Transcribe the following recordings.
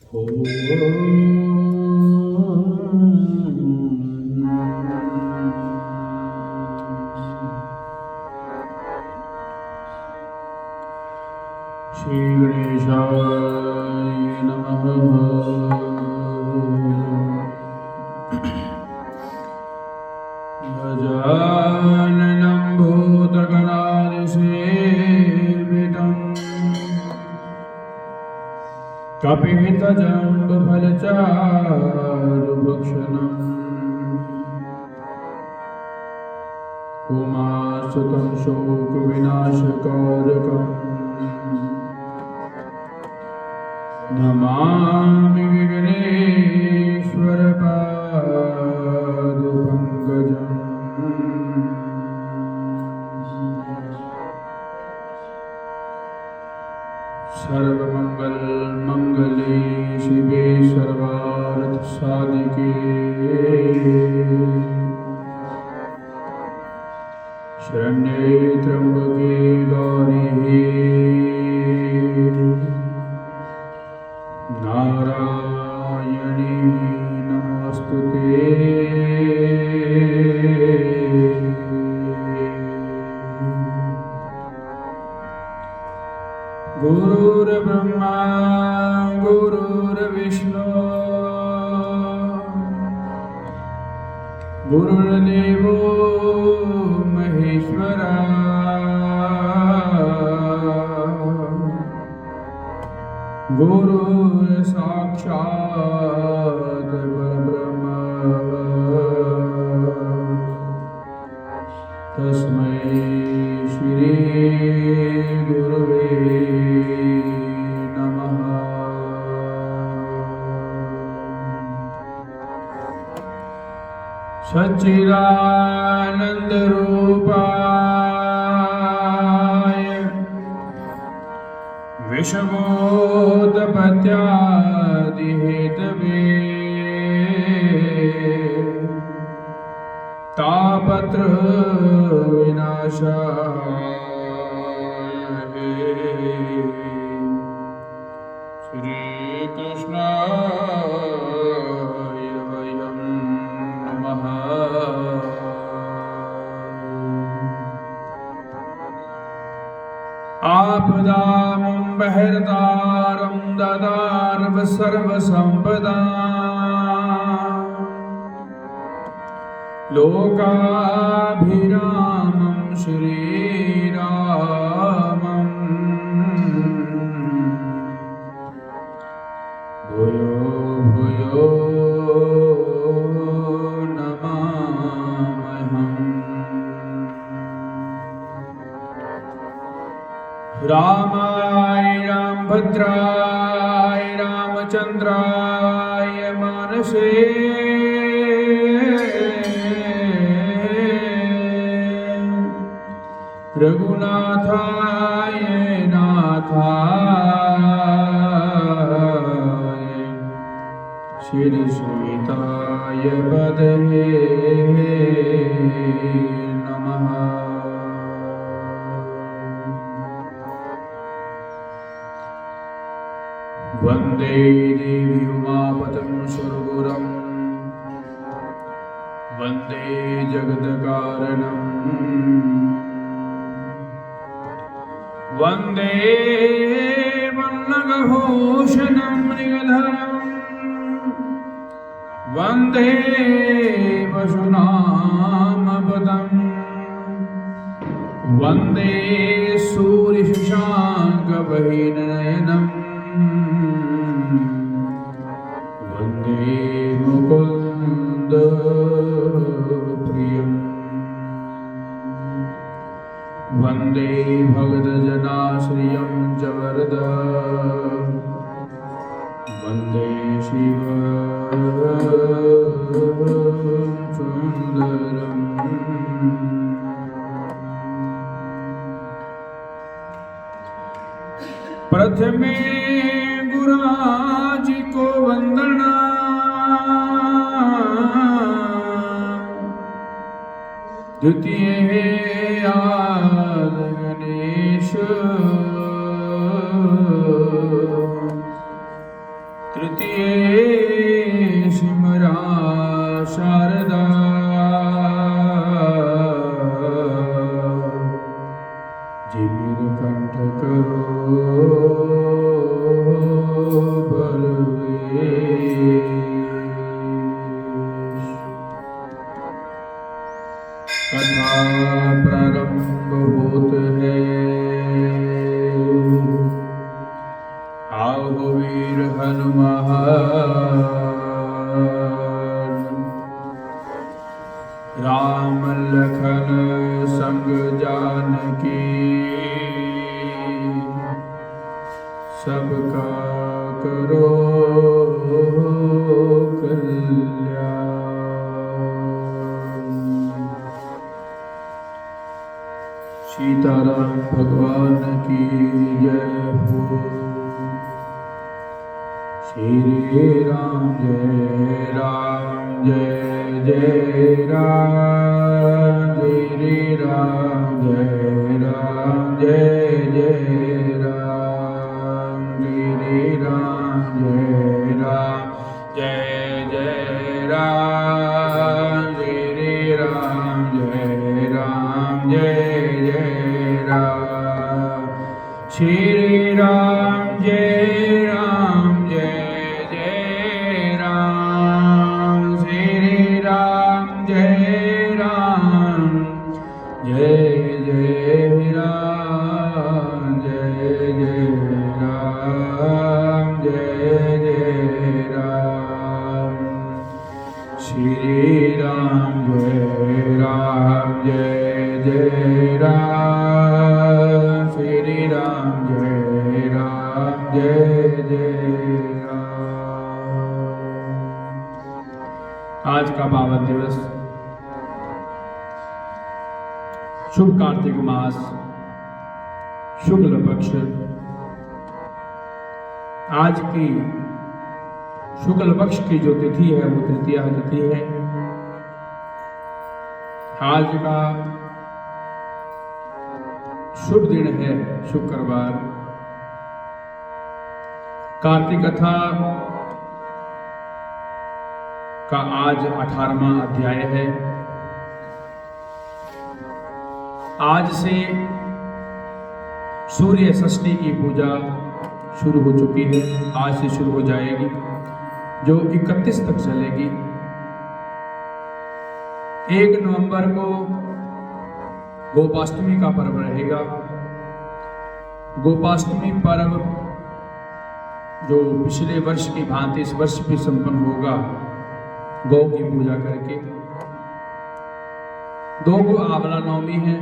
श्री गणेशाय नमः। गजाननं भूतगणाधिसेवितं कपितजम्बफलचारुभक्षणम् उमासुतं शोकविनाशकारकम् नमामि विघ्नेश्वरपादपङ्कजम्। सर्वमङ्गलमङ्गले शिवे सर्वार्थसाधिके शरण्ये त्र्यम्बके गौरी नारायणी नमोस्तुते। गुरुर्ब्रह्मा गुरुर्विष्णु गुरुर्देवो महेश्वरा गुरुर्साक्षात् परब्रह्म तस्मै श्री गुरुवे नमः। सच्चिदानंद रूपाय विषमोत्पत्त्यादिहेतवे तापत्र विनाशाय श्री कृष्णाय वयं नमः। आपदां बहिर्तारं ददार्व सर्वसम्पदां लोकाभिरामं श्रीरामं भूयो भूयो नमाम्यहम्। रामाय रामभद्राय रामचन्द्राय मानसे रघुनाथाय नाथाय श्रीसीताय पदये नमः। वन्दे देवी उमापतं सुरगुरुं वन्दे जगत्कारणं वन्दे वल्लभभूषणं मृगधरं वन्दे पशूनामपदं वन्दे सूर्यशशाङ्कवह्निनयनं वन्दे मुकुन्दप्रियम् वन्दे भगतजनाश्रियं च वरद वन्दे शिवसुन्दरम्। प्रथमे गुरुजी को वंदना द्वितीय आद गणेश तृतीये सिमरा शारदा जिमिर कंठ करो बलवेश। कथा प्रारंभ होत है, आओ वीर हनुमान, राम लखन संग जानकी, सबका करो कल्याण। सीताराम भगवान की जय हो। श्री राम जय जय राम, श्री राम जय जय राम, श्री राम जय जय राम, श्री राम जय जय राम, श्री राम जय आज का पावन दिवस, शुभ कार्तिक मास, शुक्ल पक्ष। आज की शुक्ल पक्ष की जो तिथि है वो तृतीया तिथि है। आज का शुभ दिन है शुक्रवार। कार्तिक कथा का आज 18वां अध्याय है। आज से सूर्य षष्ठी की पूजा शुरू हो चुकी है। आज से शुरू हो जाएगी, जो 31 तक चलेगी। 1 नवंबर को गोपाष्टमी का पर्व रहेगा। गोपाष्टमी पर्व जो पिछले वर्ष की भांति इस वर्ष भी संपन्न होगा गौ की पूजा करके। 2 को आंवला नवमी है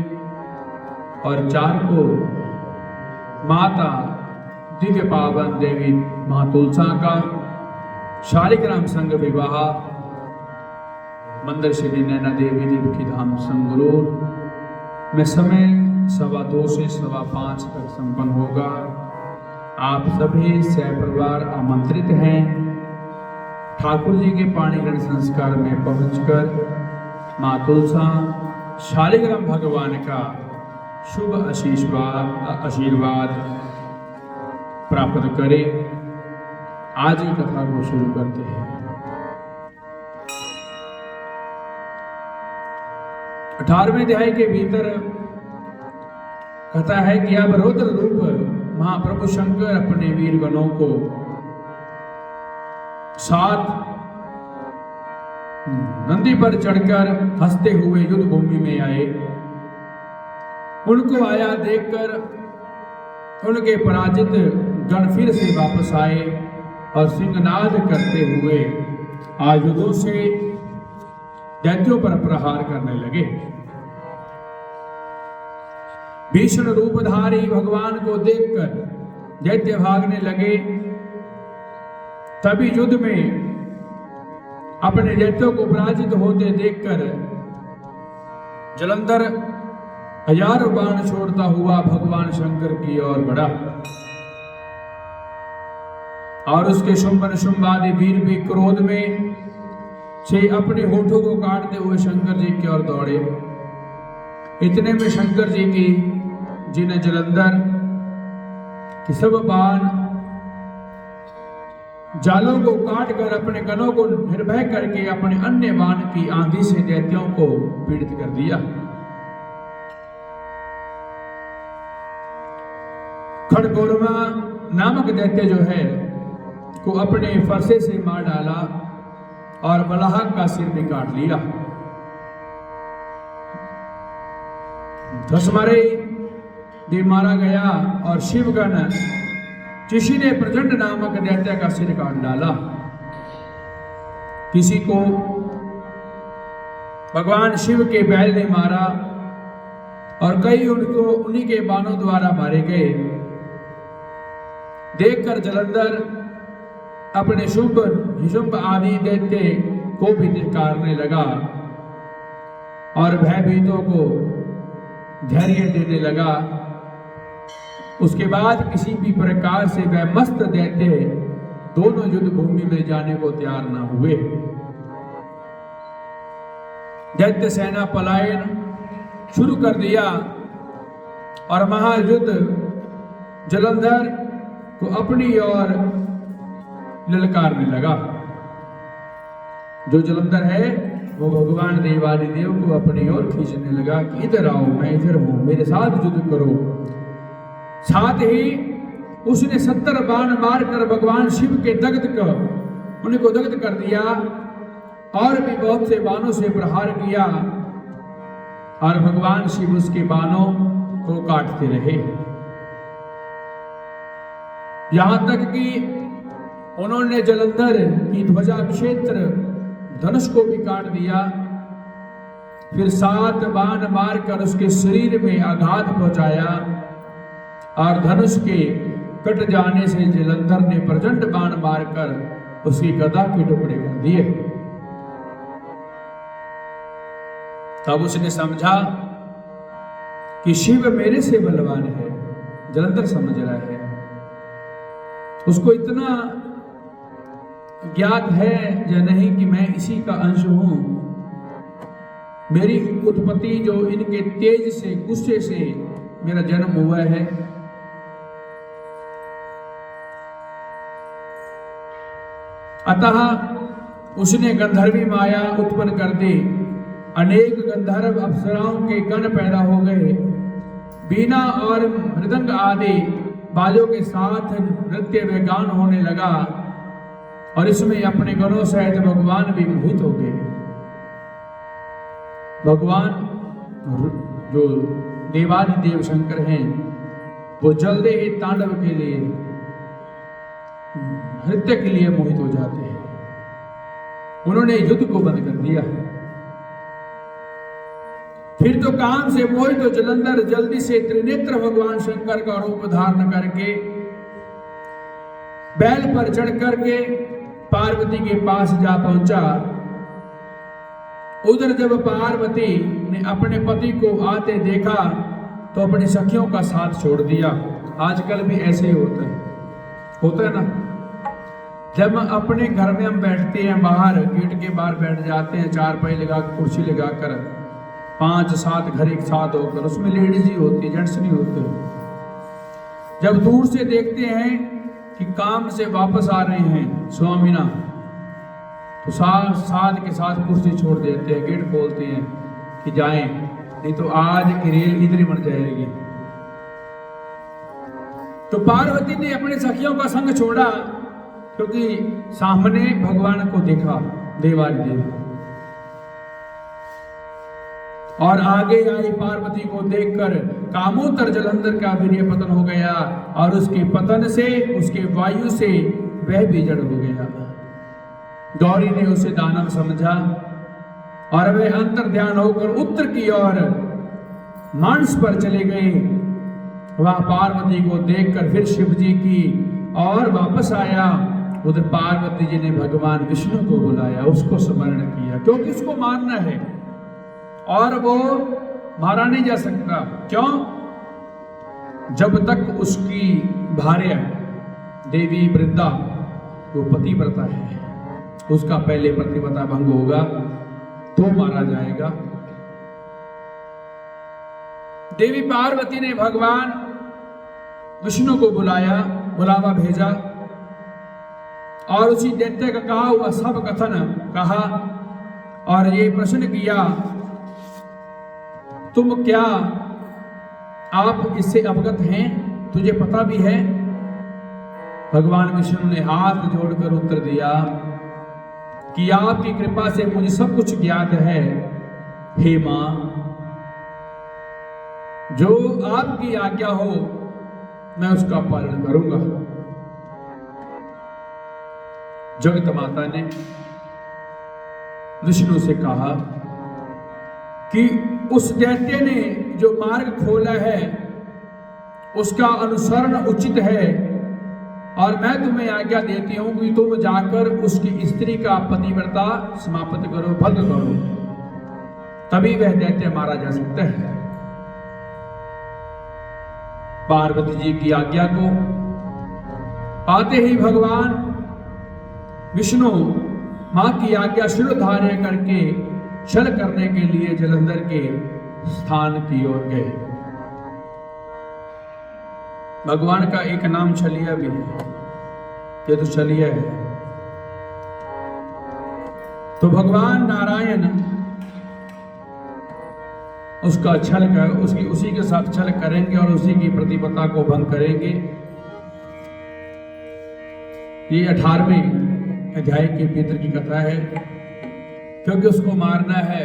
और 4 को माता दिव्य पावन देवी मां तुलसा का शालिग्राम संग विवाह मंदिर श्री नैना देवी की धाम संगरूर में समय 2:15 से 5:15 तक संपन्न होगा। आप सभी सहपरिवार आमंत्रित हैं। ठाकुर जी के पाणी ग्रहण संस्कार में पहुंचकर मां तुलसा शालिग्राम भगवान का शुभ आशीर्वाद प्राप्त करें। आज की कथा को शुरू करते हैं। 18वें अध्याय के भीतर कथा है कि अब रुद्र रूप महाप्रभु शंकर अपने वीर गणों को साथ नंदी पर चढ़कर हंसते हुए युद्ध भूमि में आए। उनको आया देखकर उनके पराजित गण फिर से वापस आए और सिंहनाद करते हुए आयुधों से दैत्यों पर प्रहार करने लगे। भीषण रूपधारी भगवान को देखकर दैत्य भागने लगे। तभी युद्ध में अपने दैत्यों को पराजित होते देखकर जलंधर हजारों बाण छोड़ता हुआ भगवान शंकर की ओर बढ़ा और उसके शुंभन शुंभादि वीर भी क्रोध में से अपने होठों को काटते हुए शंकर जी की ओर दौड़े। इतने में शंकर जी की जिन्हें जलंधर कि सब बाण जालों को काट कर अपने गनों को निर्भय करके अपने अन्य बाण की आंधी से दैत्यों को पीड़ित कर दिया। खड़गोरमा नामक दैत्य जो है को अपने फरसे से मार डाला और बलाहक का सिर भी काट लिया। धसमारे भी मारा गया और शिवगण किसी ने प्रचंड नामक दैत्य का सिर काट डाला। किसी को भगवान शिव के बैल ने मारा और कई उनको उन्हीं के बाणों द्वारा मारे गए। देखकर जलंधर अपने शुंभ निशुंभ आदि दैत्य को भी धिक्कारने लगा और भयभीतों को धैर्य देने लगा। उसके बाद किसी भी प्रकार से वह मस्त दैत्य दोनों युद्ध भूमि में जाने को तैयार न हुए। दैत्य सेना पलायन शुरू कर दिया और महायुद्ध जलंधर को अपनी ओर ललकारने लगा। जो जलंधर है वो भगवान देवादिदेव को अपनी ओर खींचने लगा कि इधर आओ, मैं इधर हूं, मेरे साथ युद्ध करो। साथ ही उसने 70 बाण मारकर भगवान शिव के उनको दग्ध कर दिया और भी बहुत से बाणों से प्रहार किया और भगवान शिव उसके बाणों को काटते रहे। यहां तक कि उन्होंने जलंधर की ध्वजा क्षेत्र धनुष को भी काट दिया। फिर 7 बाण मारकर उसके शरीर में आघात पहुंचाया और धनुष के कट जाने से जलंधर ने प्रचंड बाण मारकर उसकी गदा के टुकड़े कर दिए। तब उसने समझा कि शिव मेरे से बलवान है। जलंधर समझ रहा है, उसको इतना ज्ञात है या नहीं कि मैं इसी का अंश हूं। मेरी उत्पत्ति जो इनके तेज से गुस्से से मेरा जन्म हुआ है। अतः उसने गंधर्वी माया उत्पन्न कर दी। अनेक गंधर्व अप्सराओं के गण पैदा हो गए। बीना और मृदंग आदि बाजों के साथ नृत्य व गान होने लगा और इसमें अपने गणों सहित भगवान भी मोहित हो गए। भगवान जो देवादिदेव शंकर हैं वो जल्दी ही तांडव के लिए नृत्य के लिए मोहित हो जाते हैं। उन्होंने युद्ध को बंद कर दिया। फिर तो काम से मोहित तो जलंधर जल्दी से त्रिनेत्र भगवान शंकर का रूप धारण करके बैल पर चढ़ करके पार्वती के पास जा पहुंचा। उधर जब पार्वती ने अपने पति को आते देखा तो अपनी सखियों का साथ छोड़ दिया। आजकल भी ऐसे ही होता है ना। जब अपने घर में हम बैठते हैं, बाहर गेट के बाहर बैठ जाते हैं, चारपाई लगा कुर्सी लगाकर 5-7 घर एक साथ होकर, उसमें लेडीज ही होती है, जेंट्स नहीं होते। जब दूर से देखते हैं कि काम से वापस आ रहे हैं स्वामीना, तो साथ के साथ कुर्सी छोड़ देते हैं, गेट खोलते हैं कि जाएं, नहीं तो आज की रेल इधर ही मर जाएगी। तो पार्वती ने अपने सखियों का संग छोड़ा क्योंकि सामने भगवान को देखा देवादिदेव, और आगे आई पार्वती को देखकर कामोत्तर जलंधर का वीर्य पतन हो गया और उसके पतन से, उसके वायु से वह भी जड़ हो गया। गौरी ने उसे दानव समझा और वे अंतर ध्यान होकर उत्तर की ओर मानस पर चले गए। वह पार्वती को देखकर फिर शिव जी की और वापस आया। उधर पार्वती जी ने भगवान विष्णु को बुलाया, उसको स्मरण किया, क्योंकि उसको मारना है और वो मारा नहीं जा सकता। क्यों? जब तक उसकी भार्या देवी वृंदा वो पतिव्रता है, उसका पहले पतिव्रता भंग होगा तो मारा जाएगा। देवी पार्वती ने भगवान विष्णु को बुलाया, बुलावा भेजा और उसी दैत्य का कहा हुआ सब कथन कहा और ये प्रश्न किया, तुम क्या आप इससे अवगत हैं, तुझे पता भी है? भगवान विष्णु ने हाथ जोड़कर उत्तर दिया कि आपकी कृपा से मुझे सब कुछ ज्ञात है हे मां, जो आपकी आज्ञा हो मैं उसका पालन करूंगा। जगत माता ने विष्णु से कहा कि उस दैत्य ने जो मार्ग खोला है उसका अनुसरण उचित है और मैं तुम्हें आज्ञा देती हूं कि तुम जाकर उसकी स्त्री का पतिव्रता समाप्त करो, भंग करो, तभी वह दैत्य मारा जा सकता है। पार्वती जी की आज्ञा को पाते ही भगवान विष्णु मां की आज्ञा शिरोधार्य करके छल करने के लिए जलंधर के स्थान की ओर गए। भगवान का एक नाम छलिया भी है, ये तो छलिया है। तो भगवान नारायण उसका छल कर उसी के साथ छल करेंगे और उसी की प्रतिपत्ता को भंग करेंगे। ये 18वें अध्याय के भीतर की कथा है, क्योंकि उसको मारना है।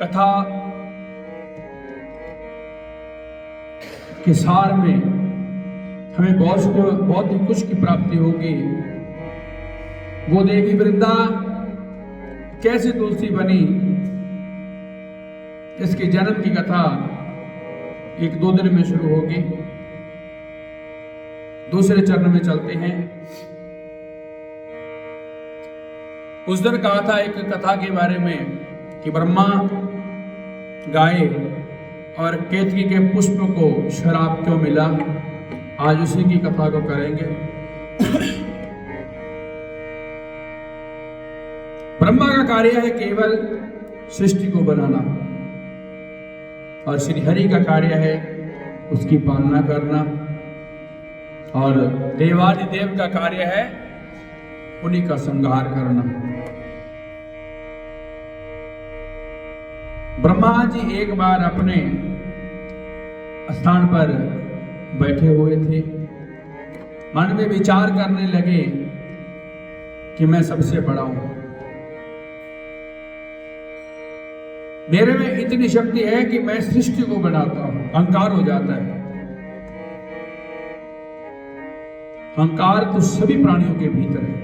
कथा के सार में हमें बहुत ही कुछ की प्राप्ति होगी। वो देवी वृंदा कैसे तुलसी बनी, इसके जन्म की कथा 1-2 दिन में शुरू होगी। दूसरे चरण में चलते हैं। उस दिन कहा था एक कथा के बारे में कि ब्रह्मा गाय और केतकी के पुष्प को शराब क्यों मिला। आज उसी की कथा को करेंगे। ब्रह्मा का कार्य है केवल सृष्टि को बनाना और श्री हरि का कार्य है उसकी पालना करना, और देवादिदेव का कार्य है उन्हीं का संहार करना। ब्रह्मा जी एक बार अपने स्थान पर बैठे हुए थे, मन में विचार करने लगे कि मैं सबसे बड़ा हूं, मेरे में इतनी शक्ति है कि मैं सृष्टि को बनाता हूं। अहंकार हो जाता है। अहंकार तो सभी प्राणियों के भीतर है।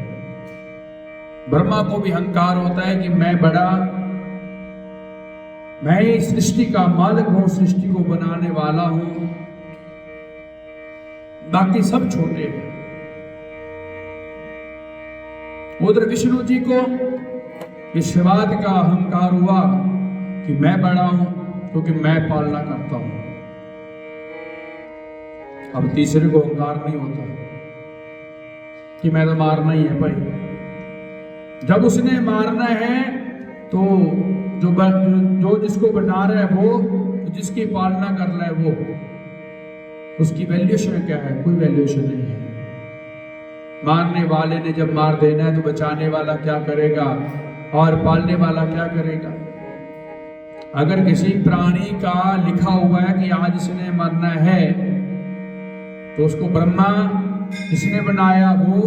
ब्रह्मा को भी अहंकार होता है कि मैं बड़ा, मैं ही सृष्टि का मालिक हूं, सृष्टि को बनाने वाला हूं, बाकी सब छोटे हैं। उधर विष्णु जी को इस बात का अहंकार हुआ कि मैं बड़ा हूं क्योंकि मैं पालना करता हूं। अब तीसरे को अहंकार नहीं होता कि मैं तो मारना ही है भाई। जब उसने मारना है तो जो जिसको बना रहा है वो, जिसकी पालना कर रहा है वो, उसकी वैल्यूएशन क्या है? कोई वैल्यूएशन नहीं है। मारने वाले ने जब मार देना है तो बचाने वाला क्या करेगा और पालने वाला क्या करेगा? अगर किसी प्राणी का लिखा हुआ है कि आज इसने मरना है तो उसको ब्रह्मा इसने बनाया, वो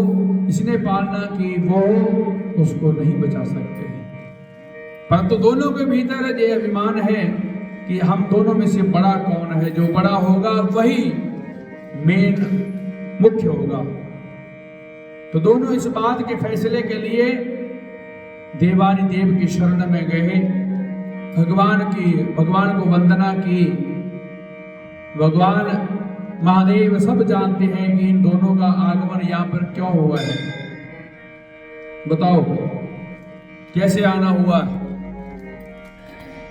इसने पालना की, वो उसको नहीं बचा सकते। परंतु दोनों के भीतर ये अभिमान है कि हम दोनों में से बड़ा कौन है। जो बड़ा होगा वही मेन मुख्य होगा। तो दोनों इस बात के फैसले के लिए देवादिदेव की शरण में गए, भगवान को वंदना की। भगवान महादेव सब जानते हैं कि इन दोनों का आगमन यहां पर क्यों हुआ है। बताओ कैसे आना हुआ?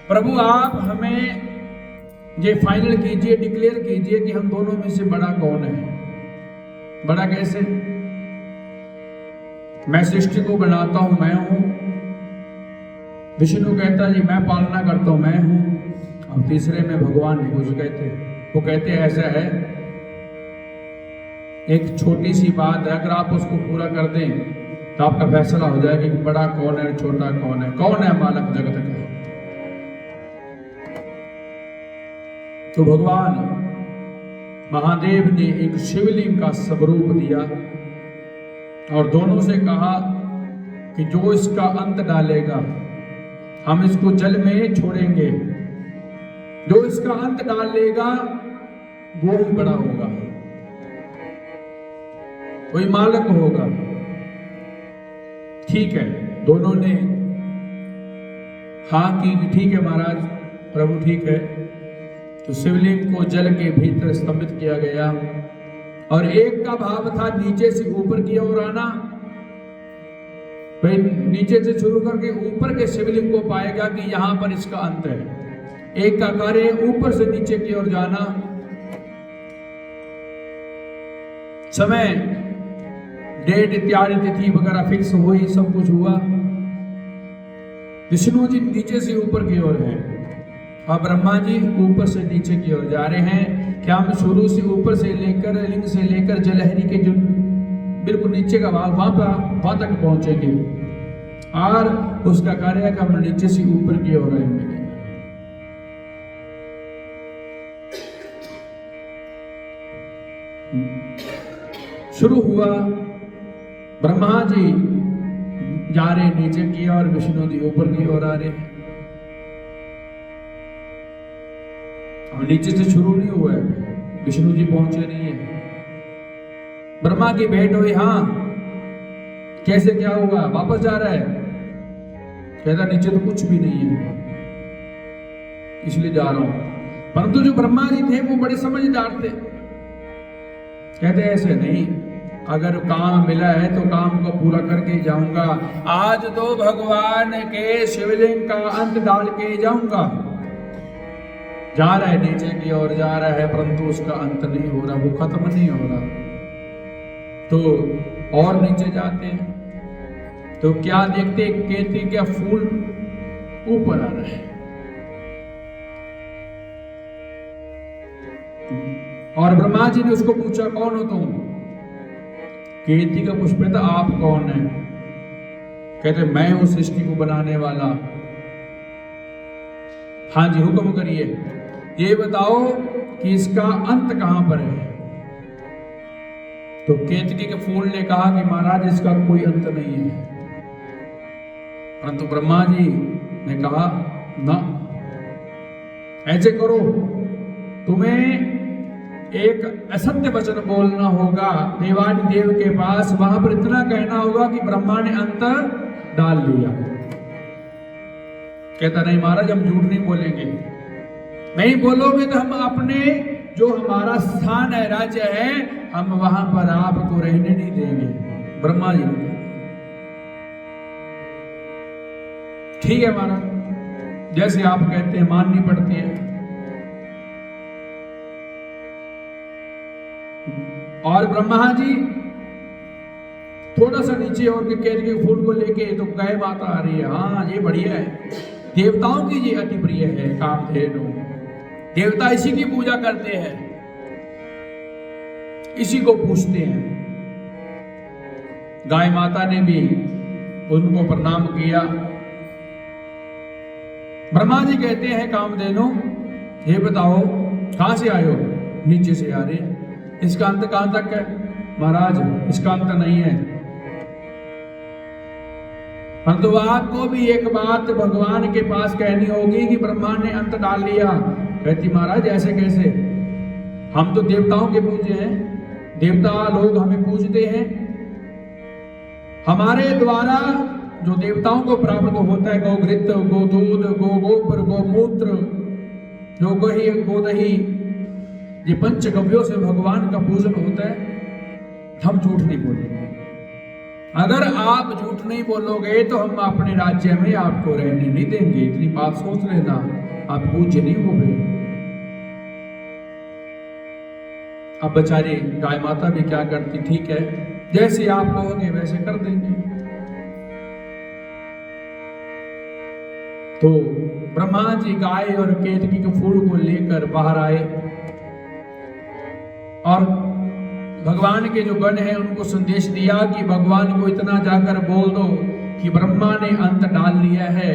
प्रभु आप हमें ये फाइनल कीजिए, डिक्लेयर कीजिए कि हम दोनों में से बड़ा कौन है। बड़ा कैसे? मैं सृष्टि को बनाता हूं, मैं हूं। विष्णु कहता जी मैं पालना करता हूं, मैं हूं। अब तीसरे में भगवान ने कुछ कहते, वो कहते ऐसा है, एक छोटी सी बात है, अगर आप उसको पूरा कर दें तो आपका फैसला हो जाएगा कि बड़ा कौन है, छोटा कौन है मालक जगत का। तो भगवान महादेव ने एक शिवलिंग का स्वरूप दिया और दोनों से कहा कि जो इसका अंत डालेगा हम इसको जल में छोड़ेंगे, जो इसका अंत डाल लेगा वो ही बड़ा होगा, वही मालक होगा। ठीक है, दोनों ने हाँ की कि ठीक है महाराज, प्रभु ठीक है। तो शिवलिंग को जल के भीतर स्थापित किया गया और एक का भाव था नीचे से ऊपर की ओर आना। भाई नीचे से शुरू करके ऊपर के शिवलिंग को पाएगा कि यहां पर इसका अंत है। एक का कार्य ऊपर से नीचे की ओर जाना। समय, डेट इत्यादि तिथि वगैरह फिक्स हुई, सब कुछ हुआ। विष्णु जी नीचे से ऊपर की ओर है और ब्रह्मा जी ऊपर से नीचे की ओर जा रहे हैं। क्या हम शुरू से ऊपर से लेकर लिंग से लेकर जलहरी के जो बिल्कुल नीचे का भाग वहां तक पहुंचेंगे और उसका कार्य है कि हम नीचे से ऊपर की ओर आएंगे। शुरू हुआ, ब्रह्मा जी जा रहे नीचे की ओर, विष्णु जी ऊपर की ओर आ रहे हैं। और नीचे से शुरू नहीं हुआ है, विष्णु जी पहुंचे नहीं है। ब्रह्मा की भेंट हुई, हाँ कैसे क्या हुआ, वापस जा रहा है। कहता नीचे तो कुछ भी नहीं है इसलिए जा रहा हूं। परंतु जो ब्रह्मा जी थे वो बड़े समझदार थे। कहते ऐसे नहीं, अगर काम मिला है तो काम को पूरा करके जाऊंगा। आज तो भगवान के शिवलिंग का अंत डाल के जाऊंगा। जा रहा है नीचे की ओर जा रहा है, परंतु उसका अंत नहीं हो रहा, वो खत्म नहीं हो रहा। तो और नीचे जाते हैं तो क्या देखते, केतकी का फूल ऊपर आ रहा है। और ब्रह्मा जी ने उसको पूछा कौन हो तुम? केतकी का पुष्पिता, आप कौन है? कहते मैं हूं सृष्टि को बनाने वाला। हाँ जी हुक्म करिए, ये बताओ कि इसका अंत कहां पर है। तो केतकी के फूल ने कहा कि महाराज इसका कोई अंत नहीं है। परंतु ब्रह्मा जी ने कहा ना, ऐसे करो, तुम्हें एक असत्य वचन बोलना होगा देवादिदेव के पास। वहां पर इतना कहना होगा कि ब्रह्मा ने अंत डाल लिया। कहता नहीं महाराज हम झूठ नहीं बोलेंगे। नहीं बोलोगे तो हम अपने जो हमारा स्थान है, राज्य है, हम वहां पर आपको रहने नहीं देंगे। ब्रह्मा जी ठीक है महाराज, जैसे आप कहते हैं माननी पड़ती है। और ब्रह्मा जी थोड़ा सा नीचे और के केतकी के फूल को लेके तो गाय माता आ रही है। हाँ ये बढ़िया है, देवताओं की ये अति प्रिय है कामधेनु। देवता इसी की पूजा करते हैं, इसी को पूछते हैं। गाय माता ने भी उनको प्रणाम किया। ब्रह्मा जी कहते हैं कामधेनु ये बताओ कहां से आए हो? नीचे से आ रहे हैं। इसका अंत कहां तक है? महाराज इसका अंत नहीं है। परंतु आपको भी एक बात भगवान के पास कहनी होगी कि ब्रह्मा ने अंत डाल लिया। कहती महाराज ऐसे कैसे, हम तो देवताओं के पूज्य हैं, देवता लोग हमें पूजते हैं। हमारे द्वारा जो देवताओं को प्राप्त होता है गोघृत, गोदूध, गोगोबर, गोमूत्र, जो गोही गोदही, ये पंचगव्यों से भगवान का पूजन होता है। हम झूठ नहीं बोलेंगे। अगर आप झूठ नहीं बोलोगे तो हम अपने राज्य में आपको रहने नहीं देंगे। इतनी बात सोच लेना, आप पूज्य नहीं हो गए। अब बेचारी गाय माता भी क्या करती, ठीक है जैसे आप कहोगे वैसे कर देंगे। तो ब्रह्मा जी गाय और केतकी के फूल को लेकर बाहर आए और भगवान के जो गण हैं उनको संदेश दिया कि भगवान को इतना जाकर बोल दो कि ब्रह्मा ने अंत डाल लिया है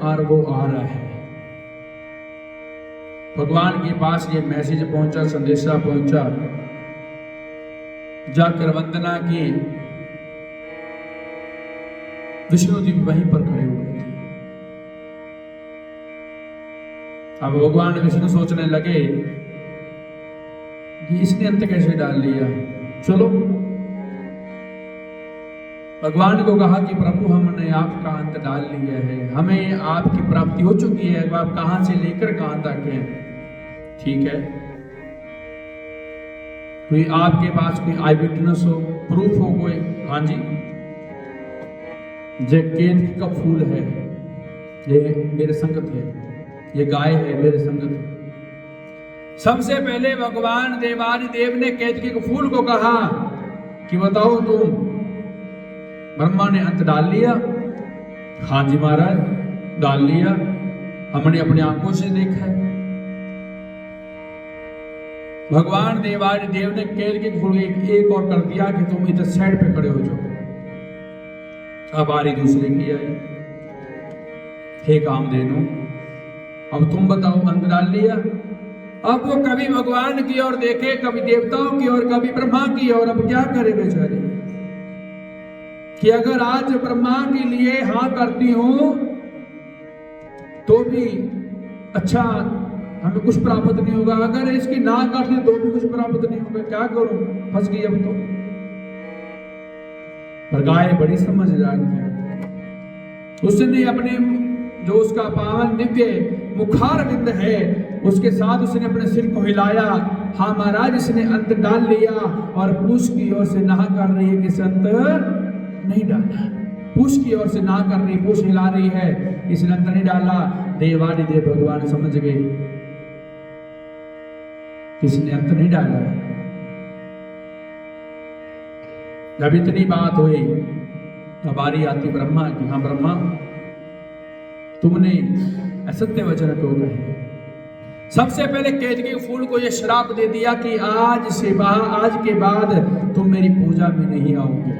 और वो आ रहा है। भगवान के पास ये मैसेज पहुंचा, संदेशा पहुंचा। जाकर वंदना की। विष्णु जी वहीं पर खड़े हुए थे। अब भगवान विष्णु सोचने लगे कि इसने अंत कैसे डाल लिया। चलो भगवान को कहा कि प्रभु हमने आपका अंत डाल लिया है, हमें आपकी प्राप्ति हो चुकी है, आप कहां से लेकर कहां तक हैं। ठीक है, कोई आपके पास कोई आई विटनेस हो, प्रूफ हो कोई? हाँ जी, ये केतकी का फूल है, ये मेरे संगत है, ये गाय है मेरे संगत है। सबसे पहले भगवान देवादिदेव ने केतकी के फूल को कहा कि बताओ तुम ब्रह्मा ने अंत डाल लिया? हाँ जी महाराज, डाल लिया, हमने अपनी आंखों से देखा है। भगवान देवादिदेव ने केतकी के फूल एक और कर दिया कि तुम इधर साइड पे खड़े हो जाओ। अब बारी दूसरे की आई। हे कामधेनु, अब तुम बताओ अंत डाल लिया? अब वो कभी भगवान की ओर देखे, कभी देवताओं की ओर, कभी ब्रह्मा की ओर। अब क्या करे बेचारे कि अगर आज ब्रह्मा के लिए हाँ करती हूं तो भी अच्छा, हमें कुछ प्राप्त नहीं होगा, अगर इसकी ना करती तो भी कुछ प्राप्त नहीं होगा, क्या करूं, फंस गई अब तो। पर गाय बड़ी समझदार है, उसने अपने जो उसका पावन दिव्य मुखार बिंद है उसके साथ उसने अपने सिर को हिलाया। हाँ महाराज, इसने अंत डाल लिया। और पूछ की ओर से ना कर रही है कि अंत नहीं डाला, पूछ की ओर से ना कर रही, पूछ हिला रही है, इसने अंत नहीं डाला। देवादिदेव भगवान समझ गए किसने अंत नहीं डाला। जब इतनी बात हुई तो बारी आती ब्रह्मा की। हाँ ब्रह्मा, तुमने असत्य वचन क्यों कहे? सबसे पहले केतकी के फूल को यह श्राप दे दिया कि आज के बाद तुम मेरी पूजा में नहीं आओगे।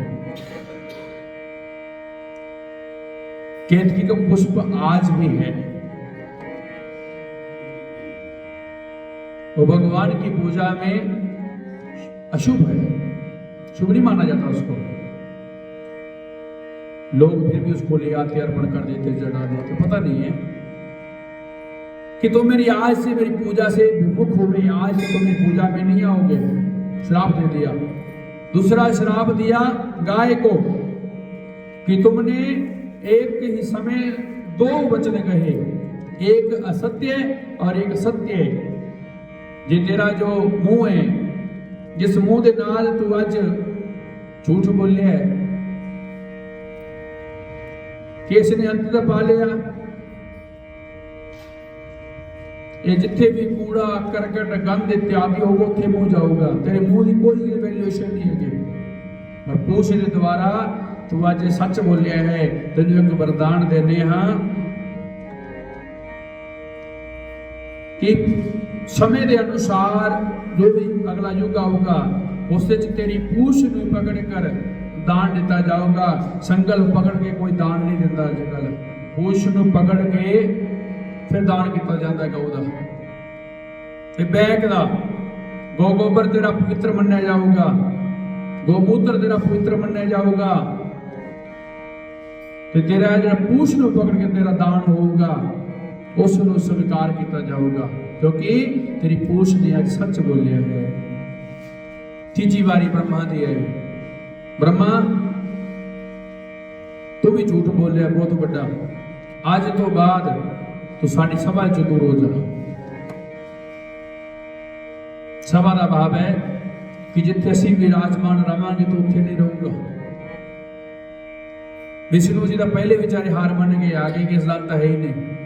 केतकी का पुष्प आज भी है, वो भगवान की पूजा में अशुभ है, शुभ नहीं माना जाता उसको। लोग फिर भी उसको ले आते, अर्पण कर देते, जड़ा देते। पता नहीं है कि तुम मेरी आज से मेरी पूजा से विमुख हो गए, आज से तुम मेरी पूजा में नहीं आओगे। श्राप दे दिया। दूसरा श्राप दिया गाय को कि तुमने एक ही समय दो वचन कहे, एक असत्य और एक सत्य। जे तेरा जो मुंह है, जिस मुंह के नाल तू अज झूठ बोले है कि इसने अंत तक पा लिया। ये जिथे भी कूड़ा करकट गंद इत्यादि होगा उथे मुंह जाऊगा, तेरे मुंह की कोई वैल्यूएशन नहीं है। और पूछ के द्वारा तू आज सच बोलिया है, तेन एक वरदान देने हाँ कि समय के अनुसार जो भी अगला युग आऊगा उससे तेरी पूछ नूं पकड़ कर दान दिता जाऊगा। संगल पकड़ के कोई दान नहीं दिता अजकल, पूछ नूं पकड़ के फिर दान किया जाता है। गऊ का बैक का गौ गोबर तेरा पवित्र मन्या जाऊगा, गोमूत्र तेरा पवित्र मन्या जाऊगा, ते तेरा जो पूछ नूं पकड़ के तेरा दान होगा उसनूं स्वीकार किया जाऊगा, क्योंकि तेरी पूछ ने आज सच बोलिया है। तीजी बारी ब्रह्मा दी है। ब्रह्मा तू भी झूठ बोलिया बहुत बड़ा, आज तो बाद तू साडी सभा चो दूर हो जा। सभा का भाव है कि जिथे असीं विराजमान रहांगे तो उत्थे नहीं रहूंगा। विष्णु जी का पहले विचारे हार मन गए, आगे किस दाता है ही नहीं,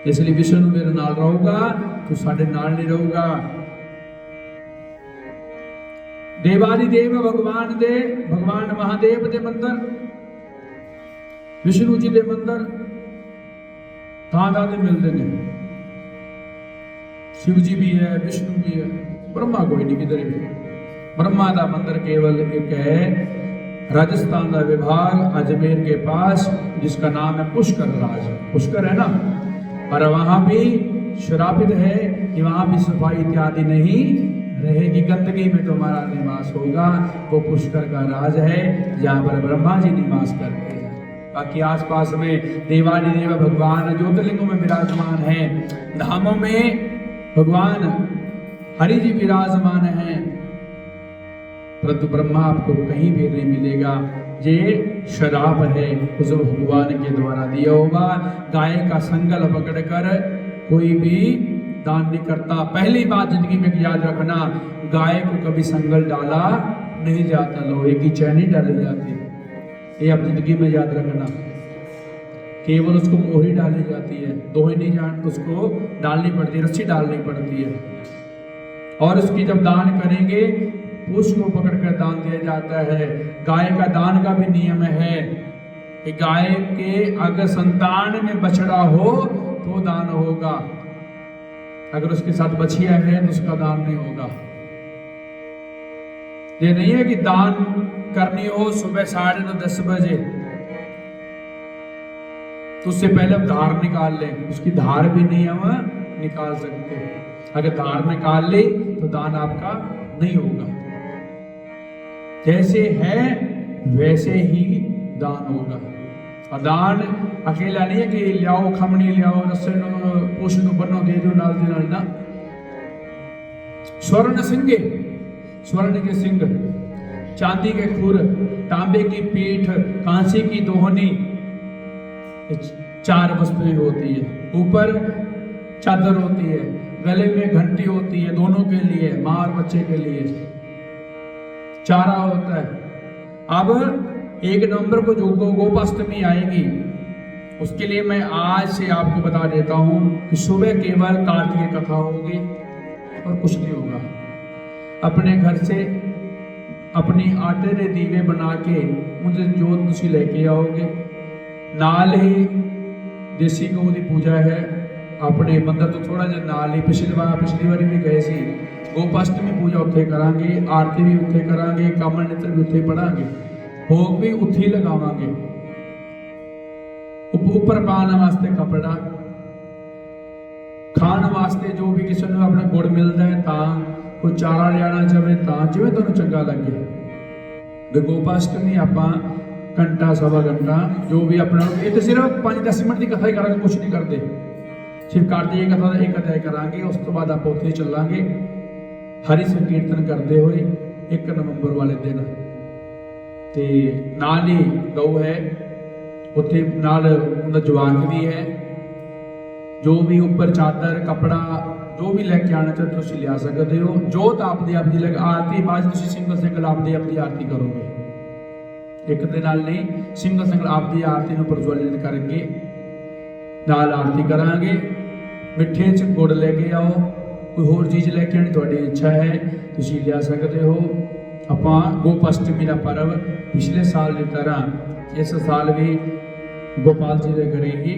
इसलिए विष्णु मेरे नाल रहूगा, तू साडे नाल नहीं रहूगा। देवादिदेव भगवान महादेव दे मंदिर, विष्णु जी दे मंदिर थां थां ते मिलते हैं। शिव जी भी है, विष्णु भी है। ब्रह्मा कोई नहीं किधर भी। ब्रह्मा का मंदिर केवल एक है राजस्थान का विभाग अजमेर के पास, जिसका नाम है पुष्कर राज। पुष्कर है ना, पर वहां भी श्रापित है कि वहां भी सफाई इत्यादि नहीं रहेगी, गंदगी में तुम्हारा निवास होगा। वो पुष्कर का राज है जहां पर ब्रह्मा जी निवास करते हैं। बाकी आसपास में देवानी देव भगवान ज्योतिर्लिंगों में विराजमान है, धामों में भगवान हरि जी विराजमान हैं, परंतु ब्रह्मा आपको कहीं भी नहीं मिलेगा। ये शराब है उस भगवान के द्वारा दिया होगा। गाय का संगल पकड़कर कोई भी दान नहीं करता। पहली बात जिंदगी में याद रखना, गाय को कभी संगल डाला नहीं जाता, लोहे की चैनी डाली जाती है। ये आप जिंदगी में याद रखना, केवल उसको मोहरी डाली जाती है, दोहे नहीं जान उसको डालनी पड़ती है, रस्सी डालनी पड़ती है। और उसकी जब दान करेंगे पुष्प को पकड़कर दान दिया जाता है। गाय का दान का भी नियम है कि गाय के अगर संतान में बछड़ा हो तो दान होगा, अगर उसके साथ बछिया है तो उसका दान नहीं होगा। ये नहीं है कि दान करनी हो सुबह 9:30-10 बजे तो उससे पहले धार निकाल लें, उसकी धार भी नहीं हम निकाल सकते। अगर धार निकाल ले तो दान आपका नहीं होगा। जैसे है वैसे ही दान होगा। और दान अकेला नहीं है कि लियाओ खमनी लियाओ रस्से पोषण बनो दे दो नाल दे ना। स्वर्ण सिंगे, स्वर्ण के सिंह, चांदी के खुर, तांबे की पीठ, कांसे की दोहनी, 4 वस्तुएं होती है। ऊपर चादर होती है, गले में घंटी होती है, दोनों के लिए, माँ और बच्चे के लिए। चारा होता है। अब 1 नवंबर को जो गोपाष्टमी आएगी उसके लिए मैं आज से आपको बता देता हूं कि सुबह केवल कार्तिक कथा होगी और कुछ नहीं होगा। अपने घर से अपनी आटे के दीवे बना के मुझे जोत तुसी लेके आओगे। नाल ही देसी गऊ की पूजा है अपने मंदिर तो थोड़ा जिहा नाल ही। पिछली बार भी गए सी, गोपाष्टमी पूजा उत्थे करांगे, आरती भी उत्थे करांगे, कमल नेत्र भी उत्थे पढ़ांगे, भोग भी उत्थे लगावांगे। ऊपर पाने वास्ते कपड़ा, खाने वास्ते जो भी किसी को अपने गुड़ मिलता है ता, कोई चारा लियाना चाहे ता, जिवें तुहानूं चंगा लगे। गोपाष्टमी आपां घंटा सवा घंटा जो भी अपना, ये तो सिर्फ 5-10 मिनट की कथा ही करांगे, कुछ नहीं करते। सिर्फ कार्तिक कथा का एक अध्याय करांगे, उस तो बाद आप उत्थे चलांगे हरि संकीर्तन करते हुए 1 नवंबर वाले दिन। ते नाल ही गऊ है उत्थे, नाल उनका जवाक भी है। जो भी ऊपर चादर कपड़ा जो भी लैके आना चाहे तुम लिया सकते हो। जोत आपदी आपदी लग आरती बाद सिंगल आपदी आपदी आरती करोगे, एक दे नाल नहीं, सिंगल आपदी आरती नूं प्रज्वलित करके नाल आरती करांगे। मिठे च गुड़ लेके आओ, कोई होर चीज़ लेके आनी तुहाडी इच्छा है तुसीं लिया सकते हो। आपां गोपाष्टमी का पर्व पिछले साल की तरह इस साल भी गोपाल जी के घरे ही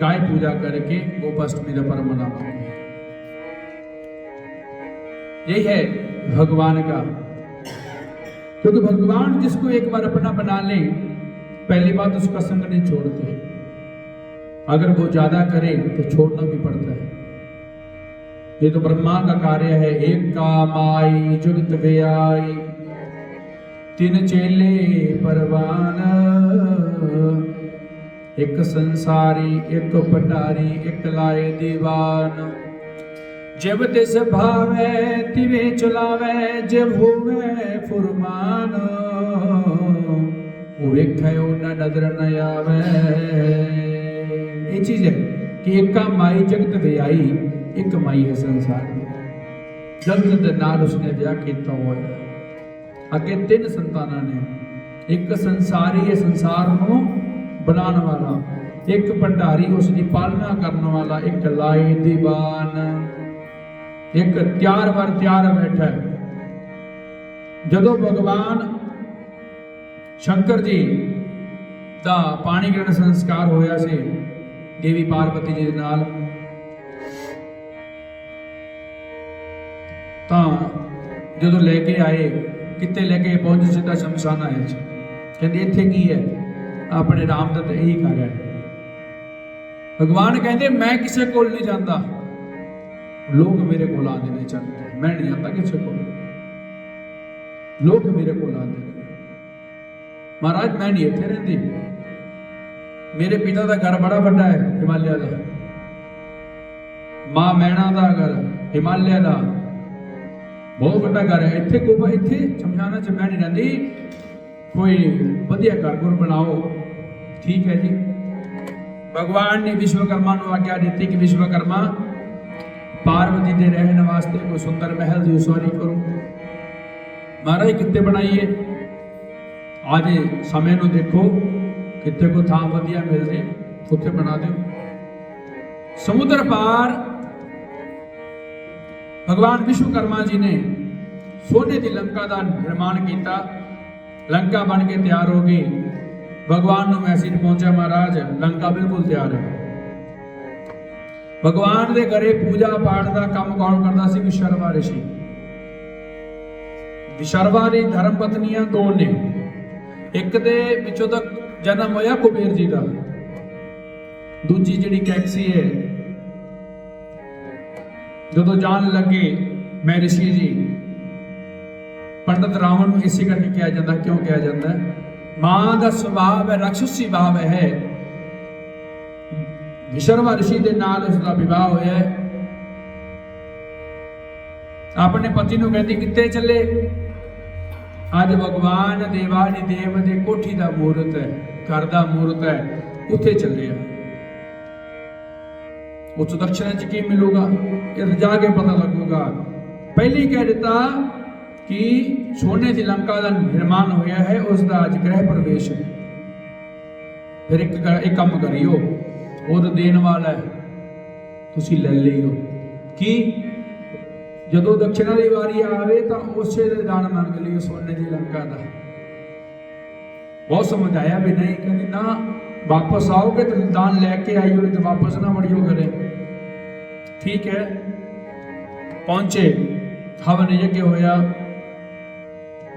गाय पूजा करके गोपाष्टमी का पर्व मनावांगे। यही है भगवान का, क्योंकि भगवान जिसको एक बार अपना बना ले, पहली बात उसका संग नहीं छोड़ते। अगर वो ज्यादा करे तो छोड़ना भी पड़ता है। ये तो ब्रह्मा का कार्य है। एक का माई जुगत व्याई, 3 चेले परवान, एक संसारी एक भंडारी एक लाए दीवान। जब तिस भावे तिवे चलावे, जब होवे फुरमान, वेखे न नजर न आवे। ये चीज है कि एक का माई जगत व्याई, एक माई है संसार में। जगत दे नाल उसने ब्याह किया हुआ है। अगे 3 संताना ने, एक संसारी है संसार नूं बनाने वाला, एक भंडारी उसकी पालना करने वाला, एक लाए दीवान, एक त्यार वर त्यार बैठा है। जदों भगवान शंकर जी का पानी ग्रहण संस्कार होया से देवी पार्वती जी नाल, तां ਜਦੋਂ ਲੈ ਕੇ ਆਏ ਕਿੱਥੇ ਲੈ ਕੇ ਪਹੁੰਚ ਸਿੱਧਾ ਸ਼ਮਸ਼ਾਨ ਆਇਆ ਸੀ। ਕਹਿੰਦੇ ਇੱਥੇ ਕੀ ਹੈ? ਆਪਣੇ ਰਾਮਦੱਤ ਇਹੀ ਕਰ ਰਿਹਾ ਹੈ। ਭਗਵਾਨ ਕਹਿੰਦੇ ਮੈਂ ਕਿਸੇ ਕੋਲ ਨਹੀਂ ਜਾਂਦਾ, ਲੋਕ ਮੇਰੇ ਕੋਲ ਆਉਂਦੇ ਨੇ ਚੱਲ ਕੇ, ਮੈਂ ਨਹੀਂ ਜਾਂਦਾ ਕਿਸੇ ਕੋਲ, ਲੋਕ ਮੇਰੇ ਕੋਲ ਆਉਂਦੇ ਨੇ। ਮਹਾਰਾਜ ਮੈਂ ਨਹੀਂ ਇੱਥੇ ਰਹਿੰਦੀ, ਮੇਰੇ ਪਿਤਾ ਦਾ ਘਰ ਬੜਾ ਵੱਡਾ ਹੈ ਹਿਮਾਲਿਆ ਦਾ, ਮਾਂ ਮੈਣਾ ਦਾ ਘਰ ਹਿਮਾਲਿਆ ਦਾ ਬਹੁਤ ਵੱਡਾ ਘਰ ਹੈ। ਇੱਥੇ ਕੋਪਾ ਇੱਥੇ ਸ਼ਮਸ਼ਾਨਾਂ 'ਚ ਮੈਂ ਨਹੀਂ ਰਹਿੰਦੀ, ਕੋਈ ਵਧੀਆ ਘਰ ਘਰ ਬਣਾਓ। ਠੀਕ ਹੈ ਜੀ। ਭਗਵਾਨ ਨੇ ਵਿਸ਼ਵਕਰਮਾ ਨੂੰ ਆਗਿਆ ਦਿੱਤੀ ਕਿ ਵਿਸ਼ਵਕਰਮਾ ਪਾਰਵਤੀ ਦੇ ਰਹਿਣ ਵਾਸਤੇ ਕੋਈ ਸੁੰਦਰ ਮਹਿਲ ਦੀ ਉਸਾਰੀ ਕਰੋ। ਮਹਾਰਾਜ ਕਿੱਥੇ ਬਣਾਈਏ? ਅੱਜ ਸਮੇਂ ਨੂੰ ਦੇਖੋ, ਕਿੱਥੇ ਕੋ ਥਾਂ ਵਧੀਆ ਮਿਲ ਜੇ ਉੱਥੇ ਬਣਾ ਦਿਓ। ਸਮੁੰਦਰ ਪਾਰ ਭਗਵਾਨ ਵਿਸ਼ਵਕਰਮਾ ਜੀ ਨੇ ਸੋਨੇ ਦੀ ਲੰਕਾ ਦਾ ਨਿਰਮਾਣ ਕੀਤਾ। ਲੰਕਾ ਬਣ ਕੇ ਤਿਆਰ ਹੋ ਗਈ। ਭਗਵਾਨ ਨੂੰ ਮੈਸੇਜ ਪਹੁੰਚਿਆ, ਮਹਾਰਾਜ ਲੰਕਾ ਬਿਲਕੁਲ ਤਿਆਰ ਹੈ। ਭਗਵਾਨ ਦੇ ਘਰੇ ਪੂਜਾ ਪਾਠ ਦਾ ਕੰਮ ਕੌਣ ਕਰਦਾ ਸੀ? ਵਿਸ਼ਰਵਾ ਰਿਸ਼ੀ। ਵਿਸ਼ਰਵਾ ਦੀ ਧਰਮ ਪਤਨੀਆਂ ਦੋ ਨੇ, ਇੱਕ ਦੇ ਵਿੱਚੋਂ ਤਾਂ ਜਨਮ ਹੋਇਆ ਕੁਬੇਰ ਜੀ ਦਾ, ਦੂਜੀ ਜਿਹੜੀ ਕੈਕਸੀ ਹੈ ਜਦੋਂ ਜਾਣ ਲੱਗੇ ਮੈਂ ਰਿਸ਼ੀ ਜੀ, ਪੰਡਤ ਰਾਵਣ ਨੂੰ ਇਸੇ ਕਰਕੇ ਕਿਹਾ ਜਾਂਦਾ। ਕਿਉਂ ਕਿਹਾ ਜਾਂਦਾ? ਮਾਂ ਦਾ ਸੁਭਾਅ ਹੈ ਰਾਖਸ਼ੀ ਭਾਵ ਹੈ। ਵਿਸ਼ਰਵਾ ਰਿਸ਼ੀ ਦੇ ਨਾਲ ਉਸ ਦਾ ਵਿਵਾਹ ਹੋਇਆ ਹੈ। ਆਪਣੇ ਪਤੀ ਨੂੰ ਕਹਿੰਦੀ ਕਿੱਥੇ ਚੱਲੇ? ਅੱਜ ਭਗਵਾਨ ਦੇਵਾਨੀ ਦੇਵ ਦੇ ਕੋਠੀ ਦਾ ਮੂਰਤ ਹੈ, ਘਰ ਦਾ ਮੂਰਤ ਹੈ, ਉੱਥੇ ਚੱਲੇ ਆ। ਉਸ ਦਕਸ਼ਣਾ ਚ ਕੀ ਮਿਲੂਗਾ ਇਹ ਜਾ ਕੇ ਪਤਾ ਲੱਗੂਗਾ। ਪਹਿਲੀ ਕਹਿ ਦਿੱਤਾ ਕਿ ਸੋਨੇ ਦੀ ਲੰਕਾ ਦਾ ਨਿਰਮਾਣ ਹੋਇਆ ਹੈ, ਉਸ ਦਾ ਅੱਜ ਗ੍ਰਹਿ ਪ੍ਰਵੇਸ਼ ਹੈ। ਫਿਰ ਇੱਕ ਕੰਮ ਕਰਿਓ, ਉਹ ਦੇਣ ਵਾਲਾ ਹੈ, ਤੁਸੀਂ ਲੈ ਲਿਓ। ਕੀ? ਜਦੋਂ ਦਕਸ਼ਣਾ ਦੀ ਵਾਰੀ ਆਵੇ ਤਾਂ ਉਸੇ ਦੇ ਦਾਨ ਮੰਗ ਲਿਓ ਸੋਨੇ ਦੀ ਲੰਕਾ ਦਾ। ਬਹੁਤ ਸਮਝਾਇਆ ਵੀ ਨਹੀਂ, ਕਹਿੰਦੀ ਨਾ ਵਾਪਸ ਆਓਗੇ ਤਾਂ ਦਾਨ ਲੈ ਕੇ ਆਈਓ, ਨਹੀਂ ਤਾਂ ਵਾਪਸ ਨਾ ਮੁੜਿਓ ਘਰੇ। ਠੀਕ ਹੈ। ਪਹੁੰਚੇ, ਹਵਨ ਯੱਗ ਹੋਇਆ।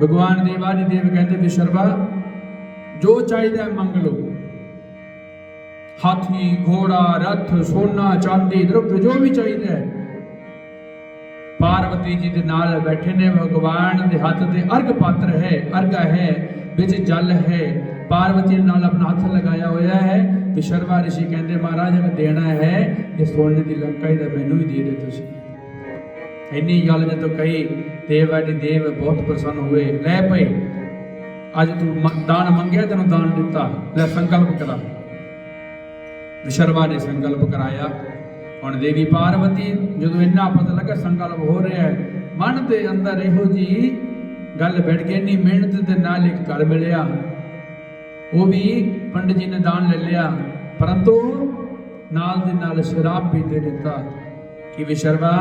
ਭਗਵਾਨ ਦੇਵਾਨੀ ਦੇਵ ਕਹਿੰਦੇ ਵਿਸ਼ਰਵਾ ਜੋ ਚਾਹੀਦਾ ਮੰਗ ਲਓ, ਹਾਥੀ ਘੋੜਾ ਰਥ ਸੋਨਾ ਚਾਂਦੀ ਦਰੁਪਤ ਜੋ ਵੀ ਚਾਹੀਦਾ ਹੈ। ਪਾਰਵਤੀ ਜੀ ਦੇ ਨਾਲ ਬੈਠੇ ਨੇ। ਭਗਵਾਨ ਦੇ ਹੱਥ ਤੇ ਅਰਗ ਪਾਤਰ ਹੈ, ਅਰਗਾ ਹੈ, ਵਿੱਚ ਜਲ ਹੈ। ਪਾਰਵਤੀ ਨੇ ਨਾਲ ਆਪਣਾ ਹੱਥ ਲਗਾਇਆ ਹੋਇਆ ਹੈ। ਵਿਸ਼ਰਵਾ ਰਿਸ਼ੀ ਕਹਿੰਦੇ ਮਹਾਰਾਜ ਅਗਰ ਦੇਣਾ ਹੈ ਇਹ ਸੋਨੇ ਦੀ ਲੰਕਾ ਹੀ ਤਾਂ ਮੈਨੂੰ ਵੀ ਦੇ ਦੇ ਤੁਸੀਂ। ਇੰਨੀ ਗੱਲ ਜਦੋਂ ਕਹੀ ਦੇਵਾਨੀ ਦੇਵ ਬਹੁਤ ਪ੍ਰਸੰਨ ਹੋਏ। ਲੈ ਭਾਈ ਅੱਜ ਤੂੰ ਦਾਨ ਮੰਗਿਆ, ਤੈਨੂੰ ਦਾਨ ਦਿੱਤਾ, ਲੈ ਸੰਕਲਪ ਕਰਾ। ਵਿਸ਼ਰਵਾ ਨੇ ਸੰਕਲਪ ਕਰਾਇਆ। ਹੁਣ ਦੇਵੀ ਪਾਰਵਤੀ ਜਦੋਂ ਇੰਨਾ ਪਤਾ ਲੱਗਾ ਸੰਕਲਪ ਹੋ ਰਿਹਾ ਹੈ, ਮਨ ਦੇ ਅੰਦਰ ਇਹੋ ਜੀ ਗੱਲ ਬੈਠ ਗਈ। ਇੰਨੀ ਮਿਹਨਤ ਦੇ ਨਾਲ ਇੱਕ ਘਰ ਮਿਲਿਆ, ਉਹ ਵੀ ਪੰਡਿਤ ਜੀ ਨੇ ਦਾਨ ਲੈ ਲਿਆ, ਪਰੰਤੂ ਨਾਲ ਦੇ ਨਾਲ ਸ਼ਰਾਬ ਵੀ ਦੇ ਦਿੱਤਾ ਕਿ ਵਿਸ਼ਰਵਾ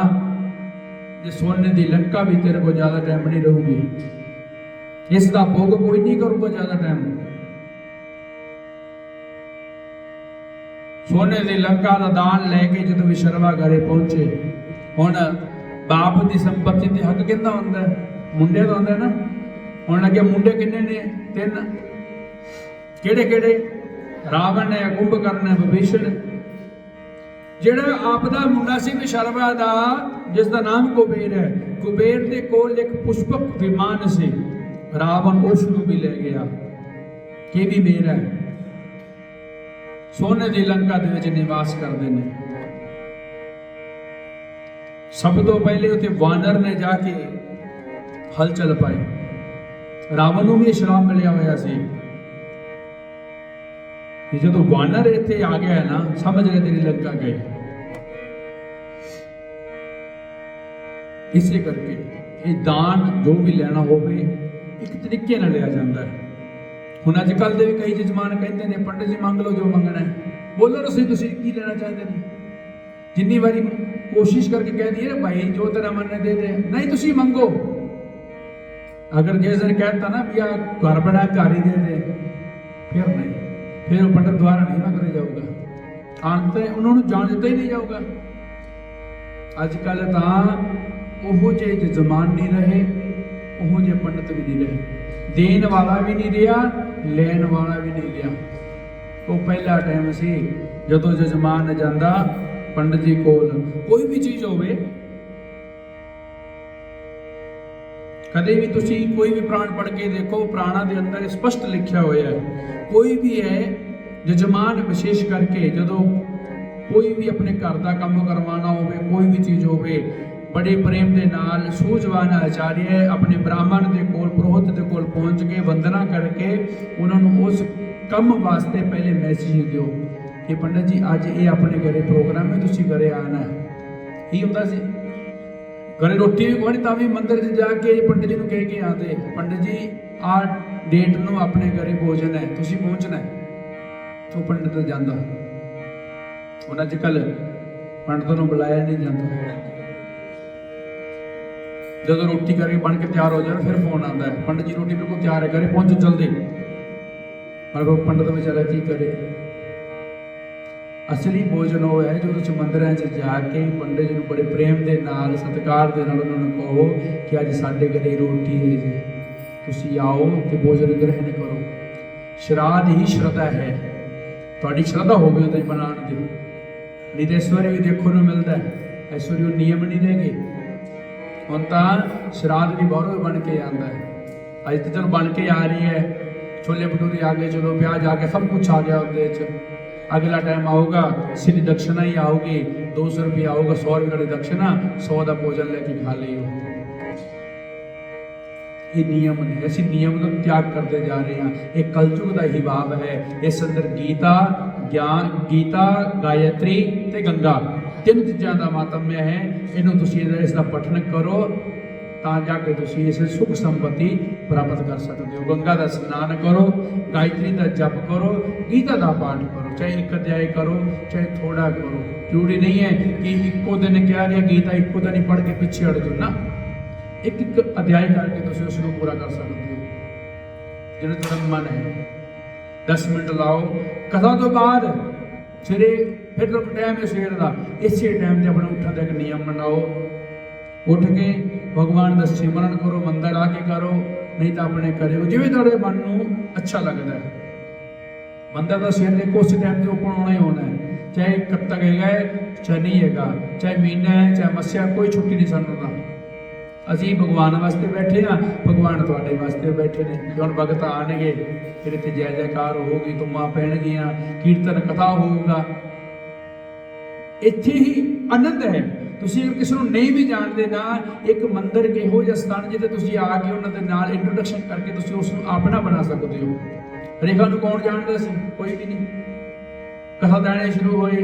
ਜੇ ਸੋਨੇ ਦੀ ਲੰਕਾ ਵੀ ਤੇਰੇ ਕੋਲ ਜ਼ਿਆਦਾ ਟਾਈਮ ਨਹੀਂ ਰਹੂਗੀ, ਇਸ ਦਾ ਭੋਗ ਕੋਈ ਨਹੀਂ ਕਰੂਗਾ ਜ਼ਿਆਦਾ ਟਾਈਮ। ਸੋਨੇ ਦੀ ਲੰਕਾ ਦਾ ਦਾਨ ਲੈ ਕੇ ਜਦੋਂ ਵਿਸ਼ਰਵਾ ਘਰੇ ਪਹੁੰਚੇ, ਹੁਣ ਬਾਪ ਦੀ ਸੰਪਤੀ ਤੇ ਹੱਕ ਕਿੰਦਾ ਹੁੰਦਾ? ਮੁੰਡੇ ਦਾ ਹੁੰਦਾ ਨਾ। ਹੁਣ ਲੱਗੇ ਮੁੰਡੇ ਕਿੰਨੇ ਨੇ? 3। ਕਿਹੜੇ ਕਿਹੜੇ? ਰਾਵਣ ਹੈ, ਕੁੰਭਕਰਨ ਹੈ, ਵਿਭੀਸ਼ਣ। ਜਿਹੜਾ ਆਪ ਦਾ ਮੁੰਡਾ ਸੀ ਵਿਸ਼ਰਵਾ ਦਾ, ਜਿਸ ਦਾ ਨਾਮ ਕੁਬੇਰ ਹੈ, ਕੁਬੇਰ ਦੇ ਕੋਲ ਇੱਕ ਪੁਸ਼ਪਕ ਵਿਮਾਨ ਸੀ। ਰਾਵਣ ਉਸ ਨੂੰ ਵੀ ਲੈ ਗਿਆ। ਕੀ ਵੀ ਮੇਰ ਹੈ, ਸੋਨੇ ਦੀ ਲੰਕਾ ਦੇ ਵਿੱਚ ਨਿਵਾਸ ਕਰਦੇ ਨੇ। ਸਭ ਤੋਂ ਪਹਿਲੇ ਉੱਥੇ ਵਾਨਰ ਨੇ ਜਾ ਕੇ ਹਲਚਲ ਪਾਈ। ਰਾਵਣ ਨੂੰ ਵੀ ਸ਼ਰਾਪ ਮਿਲਿਆ ਹੋਇਆ ਸੀ ਕਿ ਜਦੋਂ ਵਾਨਰ ਇੱਥੇ ਆ ਗਿਆ ਨਾ, ਸਮਝ ਲੈ ਤੇਰੀ ਲੰਕਾ ਗਈ। ਇਸੇ ਕਰਕੇ ਇਹ ਦਾਨ ਜੋ ਵੀ ਲੈਣਾ ਹੋਵੇ ਇੱਕ ਤਰੀਕੇ ਨਾਲ ਲਿਆ ਜਾਂਦਾ ਹੈ। ਹੁਣ ਅੱਜ ਕੱਲ੍ਹ ਦੇ ਵੀ ਕਈ ਜਜਮਾਨ ਕਹਿੰਦੇ ਨੇ ਪੰਡਿਤ ਜੀ ਮੰਗ ਲਓ ਜੋ ਮੰਗਣਾ ਹੈ, ਬੋਲੋ ਤੁਸੀਂ ਕੀ ਲੈਣਾ ਚਾਹੁੰਦੇ ਨੇ। ਜਿੰਨੀ ਵਾਰੀ ਕੋਸ਼ਿਸ਼ ਕਰਕੇ ਕਹਿ ਦਈਏ ਭਾਈ ਜੋ ਤੇਰਾ ਮਨ ਹੈ ਦੇ ਦੇ, ਨਹੀਂ ਤੁਸੀਂ ਮੰਗੋ। ਅਗਰ ਜਿਸ ਦਿਨ ਕਹਿਤਾ ਨਾ ਵੀ ਆ ਘਰ ਬਣਾ ਘਰ ਹੀ ਦੇ ਦੇ, ਫਿਰ ਨਹੀਂ, ਫਿਰ ਉਹ ਪੰਡਿਤ ਦੁਆਰਾ ਨਹੀਂ ਨਾ ਕਰੇ ਜਾਊਗਾ, ਅੰਤ ਉਹਨਾਂ ਨੂੰ ਜਾਣ ਦਿੱਤਾ ਹੀ ਨਹੀਂ ਜਾਊਗਾ। ਅੱਜ ਕੱਲ੍ਹ ਤਾਂ ਉਹੋ ਜਿਹੇ ਜਜਮਾਨ ਨਹੀਂ ਰਹੇ ਉਹ ਜਿਹੇ ਪੰਡਤ ਵੀ ਨਹੀਂ ਰਹੇ। ਦੇਣ ਵਾਲਾ ਵੀ ਨਹੀਂ ਰਿਹਾ, ਲੈਣ ਵਾਲਾ ਵੀ ਨਹੀਂ ਰਿਹਾ। ਉਹ ਪਹਿਲਾ ਟਾਈਮ ਸੀ ਜਦੋਂ ਜਜਮਾਨ ਜਾਂਦਾ ਪੰਡਤ ਜੀ ਕੋਲ, ਕੋਈ ਵੀ ਚੀਜ਼ ਹੋਵੇ, ਕਦੇ ਵੀ ਤੁਸੀਂ ਕੋਈ ਵੀ ਪ੍ਰਾਣ ਪੜ੍ਹ ਕੇ ਦੇਖੋ, ਪ੍ਰਾਣਾ ਦੇ ਅੰਦਰ ਸਪਸ਼ਟ ਲਿਖਿਆ ਹੋਇਆ ਹੈ। ਕੋਈ ਵੀ ਹੈ ਜਜਮਾਨ ਵਿਸ਼ੇਸ਼ ਕਰਕੇ ਜਦੋਂ ਕੋਈ ਵੀ ਆਪਣੇ ਘਰ ਦਾ ਕੰਮ ਕਰਵਾਉਣਾ ਹੋਵੇ, ਕੋਈ ਵੀ ਚੀਜ਼ ਹੋਵੇ, ਬੜੇ ਪ੍ਰੇਮ ਦੇ ਨਾਲ ਸੂਝਵਾਨ ਆਚਾਰੀਆ ਆਪਣੇ ਬ੍ਰਾਹਮਣ ਦੇ ਕੋਲ, ਪੁਰੋਹਿਤ ਦੇ ਕੋਲ ਪਹੁੰਚ ਕੇ ਵੰਦਨਾ ਕਰਕੇ ਉਹਨਾਂ ਨੂੰ ਉਸ ਕੰਮ ਵਾਸਤੇ ਪਹਿਲੇ ਮੈਸੇਜ ਦਿਓ ਕਿ ਪੰਡਤ ਜੀ ਅੱਜ ਇਹ ਆਪਣੇ ਘਰੇ ਪ੍ਰੋਗਰਾਮ ਹੈ, ਤੁਸੀਂ ਘਰੇ ਆਣਾ ਹੈ। ਹੀ ਹੁੰਦਾ ਸੀ ਘਰੇ ਰੋਟੀ ਵੀ ਖਾਣੀ ਤਾਂ ਵੀ ਮੰਦਿਰ 'ਚ ਜਾ ਕੇ ਪੰਡਤ ਜੀ ਨੂੰ ਕਹਿ ਕੇ ਆਉਂਦੇ, ਪੰਡਤ ਜੀ ਆਹ ਡੇਟ ਨੂੰ ਆਪਣੇ ਘਰੇ ਭੋਜਨ ਹੈ, ਤੁਸੀਂ ਪਹੁੰਚਣਾ ਹੈ। तो पंडित जाता ਹੁਣ ਅੱਜ ਕੱਲ पंडितों ਨੂੰ ਬੁਲਾਇਆ नहीं जाता। ਜਦੋਂ रोटी करके बन के तैयार हो जाए फिर फोन आता है, पंडित जी रोटी बिल्कुल तैयार है, करे पहुंचो जल्दी। पर वो पंडित बेचारा की करे। असली भोजन वो है जो तुम मंदिर जाके पंडित जी बड़े प्रेम के नाल सत्कार के नाल उन्होंने कहो कि अज साडे घरे रोटी है जी, तुसी आओ तो भोजन ग्रहण करो। श्राद्ध ही श्रद्धा है, ਤੁਹਾਡੀ ਸ਼ਰਧਾ ਹੋਵੇ ਉਹਦੇ ਬਣਾਉਣ ਦੀ। ਨਹੀਂ ਤਾਂ ਇਸ ਵਾਰੀ ਵੀ ਦੇਖਣ ਨੂੰ ਮਿਲਦਾ ਹੈ, ਇਸ ਵਾਰੀ ਉਹ ਨਿਯਮ ਨਹੀਂ ਰਹਿ ਗਏ। ਹੁਣ ਤਾਂ ਸ਼ਰਾਧ ਵੀ ਬਾਹਰੋਂ ਬਣ ਕੇ ਆਉਂਦਾ ਹੈ। ਅੱਜ ਤਾਂ ਚਲੋ ਬਣ ਕੇ ਆ ਰਹੀ ਹੈ, ਛੋਲੇ ਭਟੂਰੇ ਆ ਗਏ, ਚਲੋ ਪਿਆਜ਼ ਆ ਗਿਆ, ਸਭ ਕੁਛ ਆ ਗਿਆ ਉਹਦੇ 'ਚ। ਅਗਲਾ ਟਾਈਮ ਆਊਗਾ ਸਿੱਧੀ ਦਕਸ਼ਨਾ ਹੀ ਆਊਗੀ, 200 ਰੁਪਏ ਆਊਗਾ, 100 ਰੁਪਏ ਦੀ ਦਕਸ਼ਨਾ, 100 ਦਾ ਭੋਜਨ ਲੈ ਕੇ ਖਾ ਲਿਓ। ये नियम ने, ऐसे नियम को त्याग करते जा रहे हैं। एक कलयुग का ही भाव है। इस अंदर गीता ज्ञान, गीता गायत्री ते गंगा तीन चीज़ों का मातम्य है। इन्हों तुसी इसका पठन करो ਤਾਂ ਜਾ ਕੇ ਤੁਸੀਂ ਇਸ ਸੁਖ ਸੰਪत्ति ਪ੍ਰਾਪਤ ਕਰ ਸਕਦੇ ਹੋ। ਗੰਗਾ ਦਾ स्नान करो, गायत्री का जप करो, गीता का पाठ करो, चाहे एक अध्याय करो चाहे थोड़ा करो। जरूरी नहीं है कि इक्को दिन क्या गया गीता इक्को दिन ही पढ़ के पिछे हट जाओ ना, एक एक अध्याय करके तुम उसको पूरा कर सकते हो जो तेरा मन है। 10 मिनट लाओ कथा तो बाद सवेरे, फिर तो टाइम है सवेर का, इसे टाइम से अपना उठन का एक नियम बनाओ। उठ के भगवान का सिमरन करो, मंदिर आके करो, नहीं तो अपने करो जिवें तुहाडे मन नूं अच्छा लगता है। मंदिर का सिर देखो उस टाइम से ओपन होना ही होना है, चाहे कत्तक है चाहे नहीं है, चाहे महीना है चाहे मस्या, कोई छुट्टी नहीं सानूं। ਅਸੀਂ भगवान वास्ते बैठे हाँ, भगवान तुहाडे वास्ते बैठे ने। हुण भगत आणगे फिर इत्थे जय जयकार होगी, धुम्मां पैणगीਆਂ, कीर्तन कथा होगा, इत्थे ही आनंद है। ਤੁਸੀਂ ਕਿਸੇ ਨੂੰ ਨਹੀਂ ਵੀ ਜਾਣਦੇ ਨਾ, ਇੱਕ ਮੰਦਿਰ ਇਹੋ ਜਿਹਾ ਸਥਾਨ ਜਿੱਥੇ ਤੁਸੀਂ ਆ ਕੇ ਉਹਨਾਂ ਦੇ ਨਾਲ ਇੰਟਰੋਡਕਸ਼ਨ ਕਰਕੇ ਤੁਸੀਂ ਉਸ ਨੂੰ ਆਪਣਾ ਬਣਾ ਸਕਦੇ ਹੋ। ਰੇਖਾ ਨੂੰ ਕੌਣ ਜਾਣਦਾ ਸੀ? ਕੋਈ ਵੀ ਨਹੀਂ। ਕਥਾ ਦੇਣੇ ਸ਼ੁਰੂ ਹੋਏ,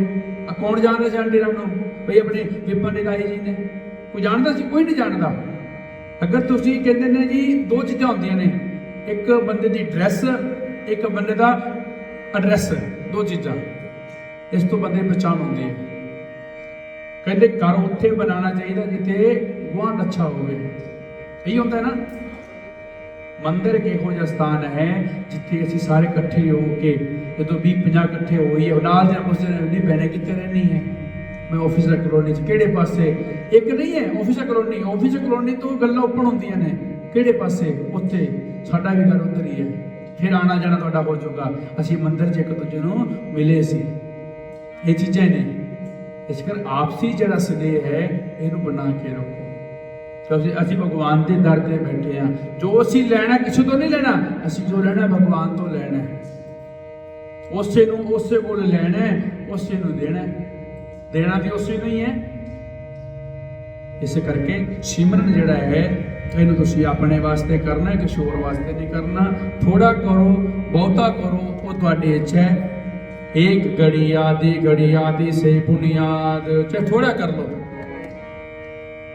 ਕੌਣ ਜਾਣਦਾ ਸੀ ਆਂਟੀ ਰਾਮ ਨੂੰ? ਬਈ ਆਪਣੇ ਵਿਪਨ ਦੇ ਦਾਈ ਜੀ ਨੇ। ਕੋਈ ਜਾਣਦਾ ਸੀ? ਕੋਈ ਨਹੀਂ ਜਾਣਦਾ। ਅਗਰ ਤੁਸੀਂ ਕਹਿੰਦੇ ਨੇ ਜੀ ਦੋ ਚੀਜ਼ਾਂ ਹੁੰਦੀਆਂ ਨੇ, ਇੱਕ ਬੰਦੇ ਦੀ ਡਰੈਸ, ਇੱਕ ਬੰਦੇ ਦਾ ਐਡਰੈਸ, ਦੋ ਚੀਜ਼ਾਂ, ਇਸ ਤੋਂ ਬੰਦੇ ਦੀ ਪਛਾਣ ਹੁੰਦੀ ਹੈ। ਕਹਿੰਦੇ ਘਰ ਉੱਥੇ ਬਣਾਉਣਾ ਚਾਹੀਦਾ ਜਿੱਥੇ ਗੁਆਂਢ ਅੱਛਾ ਹੋਵੇ। ਇਹੀ ਹੁੰਦਾ ਨਾ। ਮੰਦਿਰ ਇਹੋ ਜਿਹਾ ਸਥਾਨ ਹੈ ਜਿੱਥੇ ਅਸੀਂ ਸਾਰੇ ਇਕੱਠੇ ਹੋ ਕੇ, ਜਦੋਂ 20-50 ਇਕੱਠੇ ਹੋਈਏ, ਨਾਲ ਜਾਂ ਉਸ ਦਿਨ ਨਹੀਂ ਭੈਣੇ ਕਿੱਥੇ ਰਹਿਣੀ ਹੈ? ਮੈਂ ਆਫਿਸ ਦਾ ਕਲੋਨੀ 'ਚ। ਕਿਹੜੇ ਪਾਸੇ? ਇੱਕ ਨਹੀਂ ਹੈ ਆਫਿਸ ਕਲੋਨੀ, ਆਫਿਸ ਕਲੋਨੀ ਤੋਂ ਗੱਲਾਂ ਓਪਨ ਹੁੰਦੀਆਂ ਨੇ। ਕਿਹੜੇ ਪਾਸੇ? ਉੱਥੇ ਸਾਡਾ ਵੀ ਘਰ ਉੱਧਰ ਹੀ ਹੈ, ਫਿਰ ਆਉਣਾ ਜਾਣਾ ਤੁਹਾਡਾ ਹੋ ਜਾਊਗਾ। ਅਸੀਂ ਮੰਦਿਰ 'ਚ ਇੱਕ ਦੂਜੇ ਨੂੰ ਮਿਲੇ ਸੀ। ਇਹ ਚੀਜ਼ਾਂ ਨੇ। ਇਸ ਕਰ ਆਪਸੀ ਜਿਹੜਾ ਸਨੇਹ ਹੈ ਇਹਨੂੰ ਬਣਾ ਕੇ ਰੱਖੋ, ਕਿਉਂਕਿ ਅਸੀਂ ਭਗਵਾਨ ਦੇ ਦਰ ਤੇ ਬੈਠੇ ਹਾਂ। ਜੋ ਅਸੀਂ ਲੈਣਾ ਕਿਸੇ ਤੋਂ ਨਹੀਂ ਲੈਣਾ, ਅਸੀਂ ਜੋ ਲੈਣਾ ਭਗਵਾਨ ਤੋਂ ਲੈਣਾ ਹੈ। ਉਸੇ ਨੂੰ ਉਸੇ ਕੋਲ ਲੈਣਾ ਹੈ, ਉਸੇ ਨੂੰ ਦੇਣਾ ਹੈ। ਦੇਣਾ ਵੀ ਉਸੇ ਨੂੰ ਹੀ ਹੈ। ਇਸ ਕਰਕੇ ਸਿਮਰਨ ਜਿਹੜਾ ਹੈ ਇਹਨੂੰ ਤੁਸੀਂ ਆਪਣੇ ਵਾਸਤੇ ਕਰਨਾ ਹੈ, ਕਿਸੇ ਹੋਰ ਵਾਸਤੇ ਨਹੀਂ ਕਰਨਾ। ਥੋੜਾ ਕਰੋ ਬਹੁਤਾ ਕਰੋ ਉਹ ਤੁਹਾਡੀ ਇੱਛਾ ਹੈ। एक घड़ी आदि से बुनियाद, चाहे थोड़ा कर लो,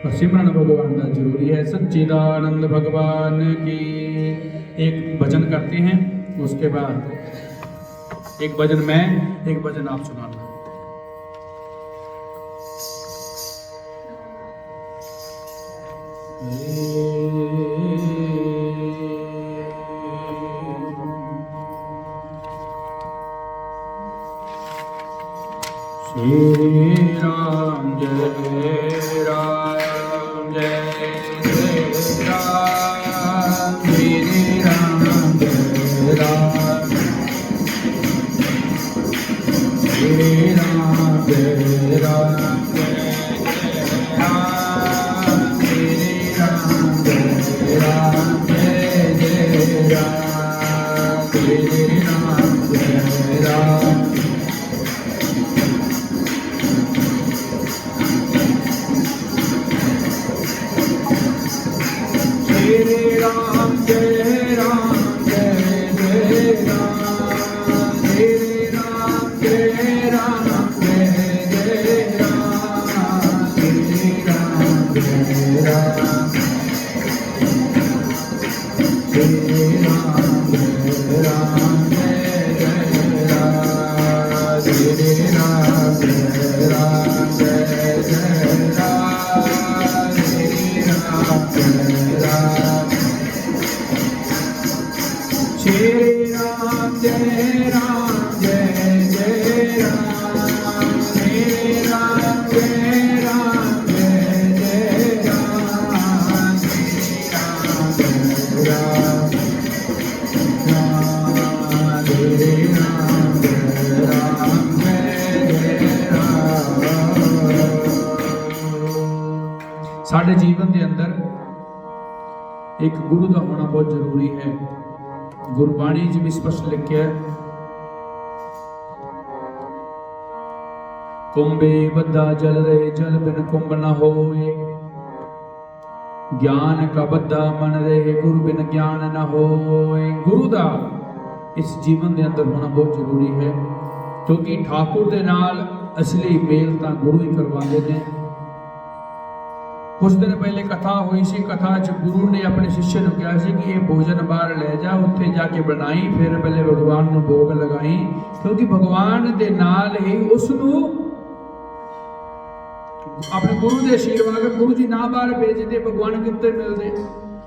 पर सिमरन भगवान का जरूरी है। सच्चिदानंद भगवान की एक भजन करते हैं, उसके बाद एक भजन मैं एक भजन आप सुनाना। श्री राम जय राम, जय राम। साढ़े जीवन के अंदर एक गुरु का होना बहुत जरूरी है। गुरबाणी च भी स्पष्ट लिखिया है, कुंभे बद्धा जल रहे जल बिन कुंभ न होए, ज्ञान का बद्धा मन रहे गुरु बिन ज्ञान न होए। गुरु का इस जीवन के अंदर होना बहुत जरूरी है, क्योंकि ठाकुर के नाल असली मेल तो गुरु ही करवाते हैं। कुछ दिन पहले कथा हुई सी, कथा च गुरु ने अपने शिष्य ने कहा सी कि ये भोजन बाहर ले जा, उत्थे जाके बनाई, फिर पहले भगवान ਨੂੰ भोग लगाई, क्योंकि भगवान दे नाल ही उसनू अपने गुरु के आशीर्वाद, गुरु जी ना बाहर भेजते भगवान कितने मिलते।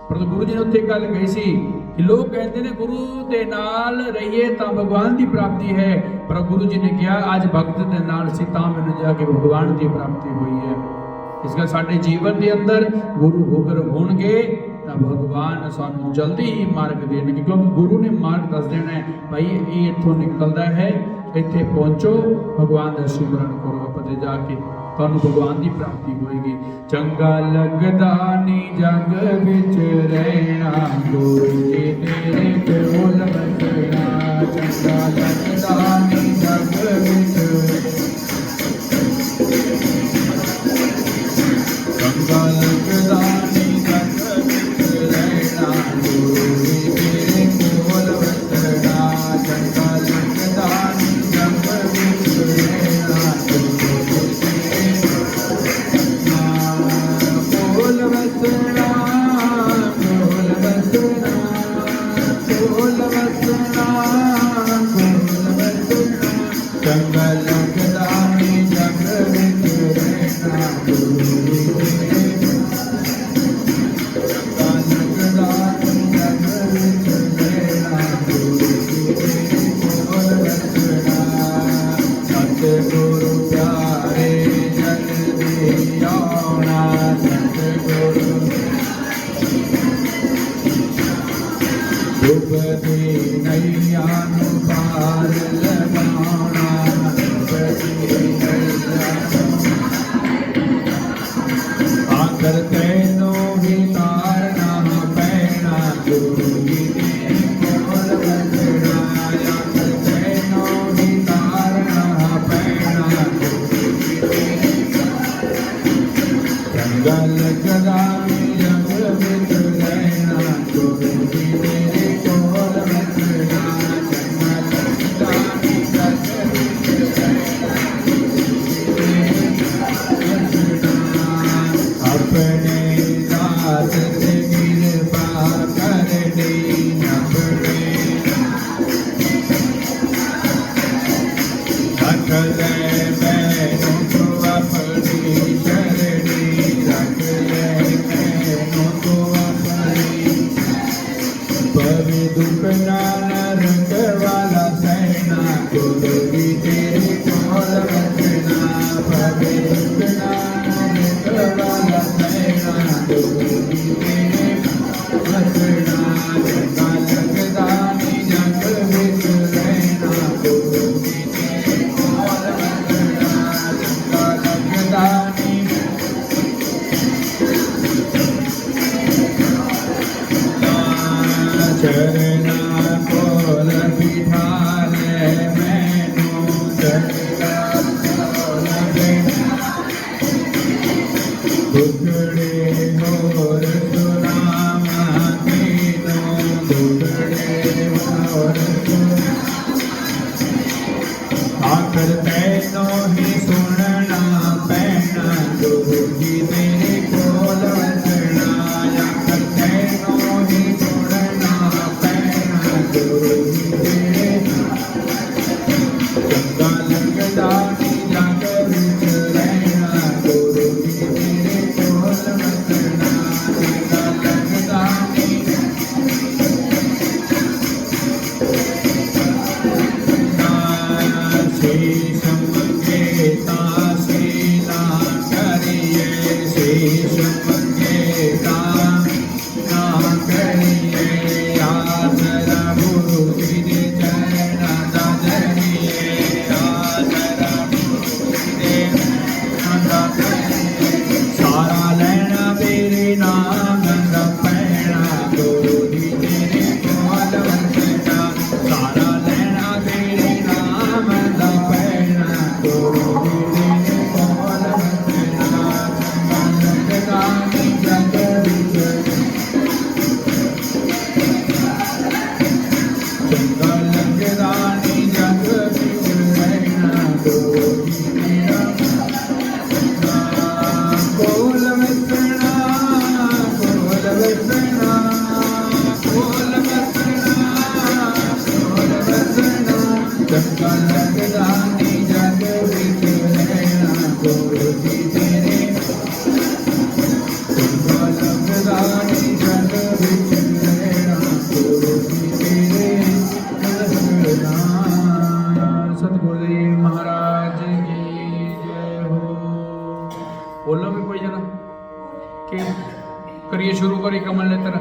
पर गुरु जी ने उत्थे गल कही सी कि लोग कहते हैं गुरु के नाल रहिए तो भगवान की प्राप्ति है, पर गुरु जी ने कहा आज भगत के नाल सी तां मैनूं जाके भगवान की प्राप्ति हुई है। इसका साडे जीवन के अंदर गुरु होकर होणगे तो भगवान सानू जल्दी ही मार्ग देणगे, क्योंकि गुरु ने मार्ग दस देना है, भाई ये इत्थों निकलता है, इत्थे पहुंचो, भगवान का सिमरन करो, अपने जाके तुहानू भगवान की प्राप्ति होएगी। चंगा लगदा नी जग विच रहना, गुरु जी तेरे कोल बसना। चंगा लगदा नी जग विच, चंगा लगदा नी जग विच रहना, गुरु जी तेरे कोल बसना। चंगा लगदा नी जग विच रहना, गुरु जी तेरे कोल बसना। कोल बसना, कोल बसना, कोल बसना। चंगा लगदा नी जग विच रहना, गुरु जी करते नो ही सुनना पैना गुरु जी तेरे कोल वसना या करते नो ही सुनना पैना गुरु जी तेरे चंगा लगदा नी जग विच रहना गुरु जी तेरे कोल वसना चंगा लगदा नी शीश मंगेता शीला करिए शीश मंगेता ना करिए आसरा गुरु तेरे चरण दजरिए आसरा गुरु तेरे चरण दजरिए सारा लेना तेरे नाम दा पैना गुरु जी तेरे कोल वसना सारा लेना तेरे नाम दा पैना गुरु जी तेरे कोल वसना चंगा लगदा नी जग विच चंगा लगदा नी जग विच रहना गुरु जी तेरा कोल वसना कोल वसना कोल वसना कोल वसना चंगा लगदा नी जग विच रहना गुरु जी तेरे चंगा लगदा नी जग विच रहना गुरु जी तेरे वसना सतगुरुदेव महाराज की जय हो। बोलो भी कोई जना कि करिए शुरू करिए कमल नेत्र।